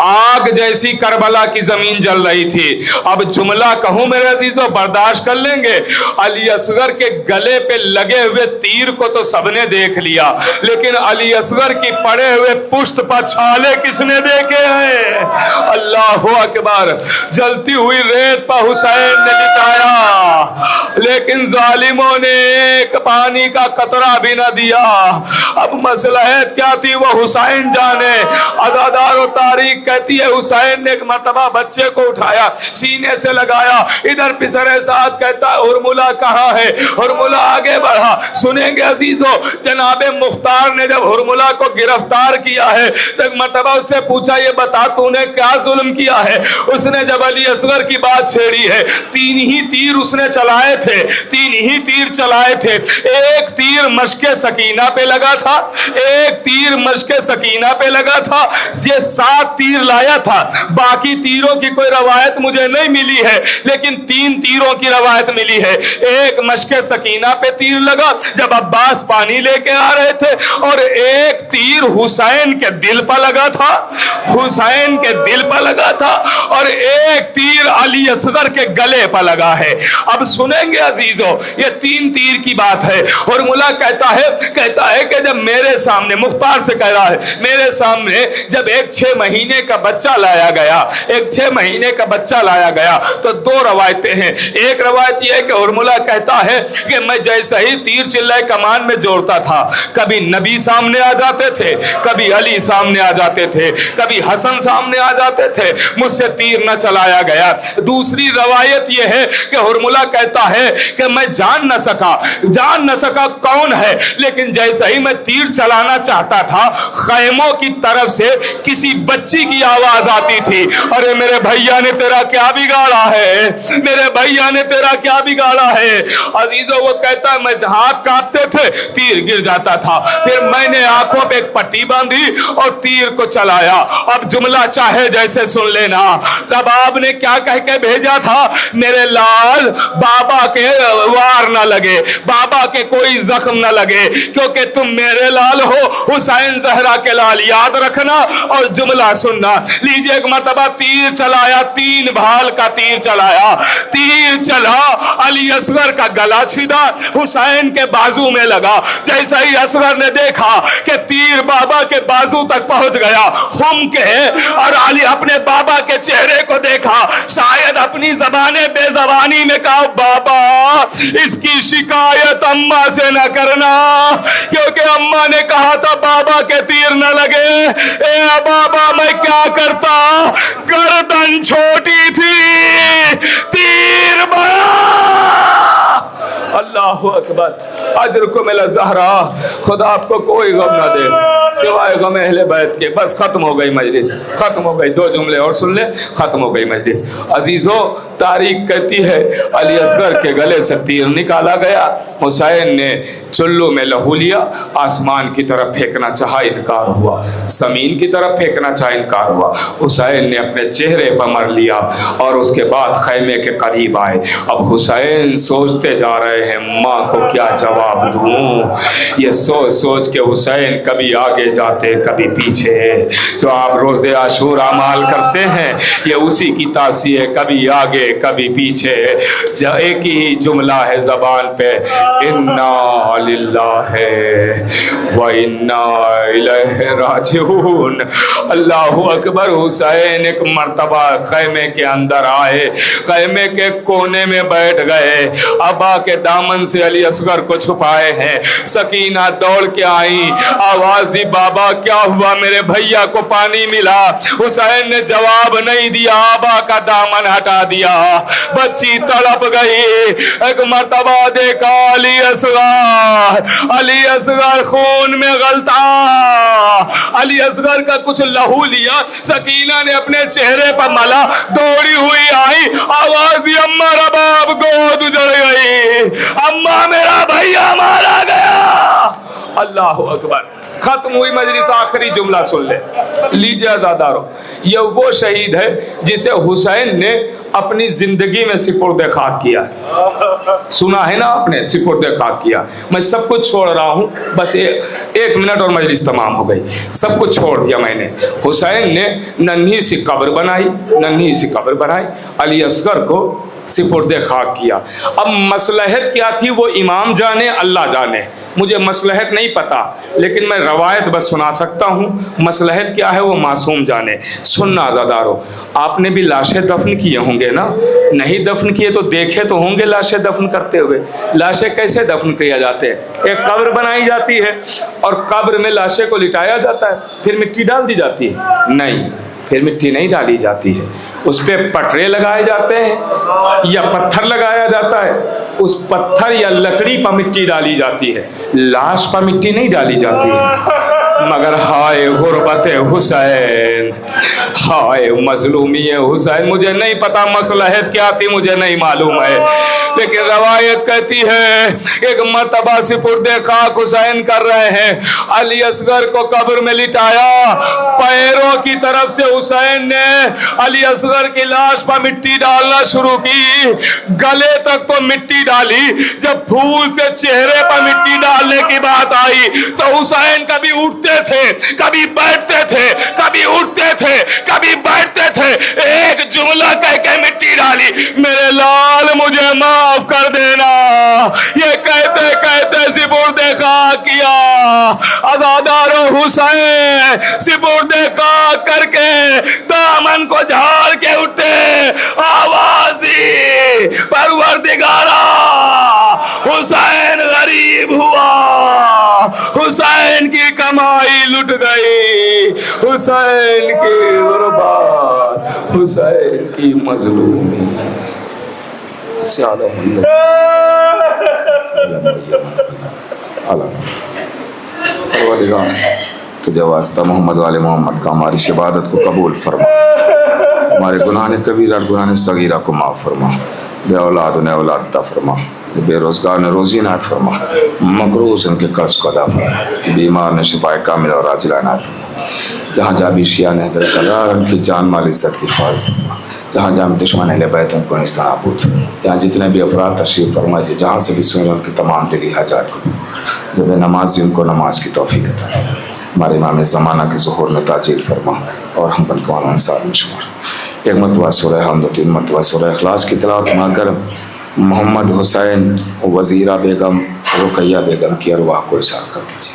آگ جیسی کربلا کی زمین جل رہی تھی. اب جملہ کہوں میرے عزیزوں، برداشت کر لیں گے. علی اصغر کے گلے پہ لگے ہوئے تیر کو تو سب نے دیکھ لیا، لیکن علی اصغر کی پڑے ہوئے پشت پر چھالے کس نے دیکھے ہیں؟ اللہ اکبر. جلتی ہوئی ریت پر حسین نے لٹایا، لیکن ظالموں نے ایک پانی کا قطرہ مشورہ بھی نہ دیا. اب مصلحت کیا تھی وہ حسین جانے. عزادار و تاریخ کہتی ہے حسین نے ایک مرتبہ بچے کو اٹھایا, سینے سے لگایا, ادھر پسرے ساتھ کہتا ہے ہرملہ کہاں ہے. ہرملہ آگے بڑھا. سنیں گے عزیزو, جناب مختار نے جب ہرملہ کو گرفتار کیا ہے تو ایک مرتبہ اس سے پوچھا یہ بتا تو نے کیا ظلم کیا ہے. اس نے جب علی اصغر کی بات چھیڑی ہے, 3 ہی تیر اس نے چلائے تھے, 3 ہی تیر چلائے تھے. ایک تیر مشک سکینہ پہ لگا تھا, ایک تیر مشک سکینہ پہ لگا تھا. یہ 7 تیر لایا تھا. باقی تیروں کی کوئی روایت مجھے نہیں ملی ہے, لیکن 3 تیروں کی روایت ملی ہے. ایک مشک سکینہ پہ تیر لگا جب عباس پانی لے کے آ رہے تھے, اور ایک تیر حسین کے دل پر لگا تھا, حسین کے دل پر لگا تھا, اور ایک تیر علی اصغر کے گلے پر لگا ہے. اب سنیں گے عزیزو, یہ 3 تیر کی بات ہے. ہرملہ کہتا ہے کہ جب میرے سامنے, مختار سے کہہ رہا ہے, میرے سامنے جب ایک 6 مہینے کا بچہ لایا گیا, ایک 6 مہینے کا بچہ لایا گیا, تو 2 روایتیں ہیں. ایک روایت یہ ہے کہ ہرملہ کہتا ہے کہ میں جیسے ہی تیر چلائے کمان میں جوڑتا تھا, کبھی نبی سامنے آ جاتے تھے, کبھی علی سامنے آ جاتے تھے, کبھی حسن سامنے آ جاتے تھے, مجھ سے تیر نہ چلایا گیا. دوسری روایت یہ ہے کہ ہرملہ کہتا ہے کہ میں جان نہ سکا کون ہے, لیکن جیسے ہی میں تیر چلانا چاہتا تھا, خیموں کی طرف سے کسی بچی کی آواز آتی تھی, ارے میرے بھیا نے تیرا کیا بگاڑا ہے, میرے بھیا نے تیرا کیا بگاڑا ہے. عزیزو وہ کہتا ہے میں ہاتھ کانپتے تھے, تیر گر جاتا تھا, پھر میں نے آنکھوں پہ ایک پٹی باندھی اور تیر کو چلایا. اب جملہ چاہے جیسے سن لینا. تب آپ نے کیا کہہ کے بھیجا تھا, میرے لال بابا کے وار نہ لگے, بابا کے کوئی زخم نہ لگے, کیونکہ تم میرے لال ہو, حسین زہرا کے لال, یاد رکھنا اور جملہ سننا. لیجئے ایک مرتبہ تیر چلایا, 3 بھال کا تیر چلایا, تیر چلا, علی اصغر کا گلا چھیدا, حسین کے بازو میں لگا. جیسا ہی اصغر نے دیکھا کہ تیر بابا کے بازو تک پہنچ گیا, ہم کے اور علی اپنے بابا کے چہرے کو دیکھا, شاید اپنی زبان بے زبانی میں کہا بابا اس کی شکایت اماں سے نہ کرنا, کیونکہ اماں نے کہا تھا بابا کے تیر نہ لگے. اے بابا میں کیا کرتا, گردن چھوٹی تھی, تیر بڑا. اللہ اکبر. اجرکم الزہرا. خدا آپ کو کوئی غم نہ دے سوائے غم اہل بیت کے. بس ختم ہو گئی مجلس, ختم ہو گئی. 2 جملے اور سن لے, ختم ہو گئی مجلس. عزیزو تاریخ کہتی ہے علی اصغر کے گلے سے تیر نکالا گیا. حسین نے چلو میں لہو لیا, آسمان کی طرف پھینکنا چاہا, انکار ہوا, زمین کی طرف پھینکنا چاہا, انکار ہوا. حسین نے اپنے چہرے پر مر لیا اور اس کے بعد خیمے کے قریب آئے. اب حسین سوچتے جا رہے ہیں ماں کو کیا جواب دوں. یہ سوچ سوچ کے حسین کبھی آگے جاتے کبھی پیچھے. جو آپ روز عاشورا اعمال کرتے ہیں یہ اسی کی تاثیر ہے, کبھی آگے کبھی پیچھے. ایک ہی جملہ ہے زبان پہ, انا للہ و انا الیہ راجعون. اللہ اکبر. حسین ایک مرتبہ خیمے کے اندر آئے, خیمے کے کونے میں بیٹھ گئے, ابا کے دامن سے علی اصغر کو چھپائے ہیں. سکینہ دوڑ کے آئی, آواز دی بابا کیا ہوا, میرے بھیا کو پانی ملا. حسین نے جواب نہیں دیا, آبا کا دامن ہٹا دیا, بچی تڑپ گئی. ایک مرتبہ دیکھا علی اصغر, علی اصغر خون میں غلطا, علی اصغر کا کچھ لہو لیا, سکینہ نے اپنے چہرے پر ملا, دوڑی ہوئی آئی, آواز دی اماں رباب گود اجڑ گئی, اماں میرا بھیا مارا گیا. اللہ اکبر. ختم ہوئی مجلس. آخری جملہ سن لے. لیجئے عزادارو, یہ وہ شہید ہے جسے حسین نے اپنی زندگی میں سپرد خاک کیا. سنا ہے نا آپ نے, سپرد خاک کیا. میں سب کچھ چھوڑ رہا ہوں, بس 1 منٹ اور مجلس تمام ہو گئی. سب کچھ چھوڑ دیا میں نے. حسین نے ننھی سی قبر بنائی, ننھی سی قبر بنائی, علی اصغر کو سپرد خاک کیا. اب مصلحت کیا تھی وہ امام جانے, اللہ جانے, مجھے مصلحت نہیں پتا, لیکن میں روایت بس سنا سکتا ہوں. مصلحت کیا ہے وہ معصوم جانے. سننا عزادارو, آپ نے بھی لاشیں دفن کیے ہوں گے نا؟ نہیں دفن کیے تو دیکھے تو ہوں گے لاشیں دفن کرتے ہوئے. لاشیں کیسے دفن کیا جاتے ہیں؟ ایک قبر بنائی جاتی ہے اور قبر میں لاشیں کو لٹایا جاتا ہے, پھر مٹی ڈال دی جاتی ہے؟ نہیں, پھر مٹی نہیں ڈالی جاتی ہے. اس پہ پٹرے لگائے جاتے ہیں یا پتھر لگایا جاتا ہے, اس پتھر یا لکڑی پر مٹی ڈالی جاتی ہے, لاش پر مٹی نہیں ڈالی جاتی ہے. مگر ہائے غربت حسین, ہائے مظلومی حسین. مجھے نہیں پتا مصلحت کیا تھی, مجھے نہیں معلوم ہے, لیکن روایت کہتی ہے ایک مرتبہ سپرد خاک حسین کر رہے ہیں, علی اصغر کو قبر میں لٹایا, پیروں کی طرف سے حسین نے علی اصغر کی لاش پر مٹی ڈالنا شروع کی, گلے تک تو مٹی ڈالی. جب پھول سے چہرے پر مٹی ڈالنے کی بات آئی تو حسین کبھی اٹھتے تھے, کبھی بیٹھتے تھے, کبھی اٹھتے تھے, کبھی بیٹھتے تھے. ایک جملہ کہہ کے مٹی ڈالی, میرے لال مجھے معاف کر دینا. یہ کہتے کہتے سپرد خاک کیا. عزادار حسین سپرد خاک کر کے دامن کو جھاڑ کے اٹھے, آواز دی, پروردگارا حسین غریب ہوا, حسین کی کمائی لٹ گئی, حسین کی غربت, حسین کی مظلومی. تجھے واسطہ محمد والے محمد کا ہماری عبادت کو قبول فرما, ہمارے گناہ کبیرہ اور گناہ صغیرہ کو معاف فرما, بے اولاد انہیں اولاد عطا فرما, بے روزگار نے روزی عنایت فرما, مقروض ان کے قرض کو ادا فرما, بیمار نے شفا کامل اور عاجلہ عنایت فرما. جہاں جہاں بھی شیعہ نے حیدر قرار ان کی جان مال عزت کی حفاظت فرما, جہاں جہاں دشمن اہل بیت ان کو نیستان نابود. یہاں جتنے بھی افراد تشریف فرمائے تھے, جہاں سے بھی سنیں ان کی تمام دلی حاجات کو, جو بے نمازی ان کو نماز کی توفیق عطا فرما. ہمارے امام زمانہ کے ظہور میں تاجیل فرما اور ہم بن کو انصار میں شمار. ایک مرتبہ سورہ حمد و 3 مرتبہ سورہ اخلاص کی تلاوت فرما کر محمد حسین وزیرہ بیگم رقیہ بیگم کی ارواح کو احضار کر دیجیے.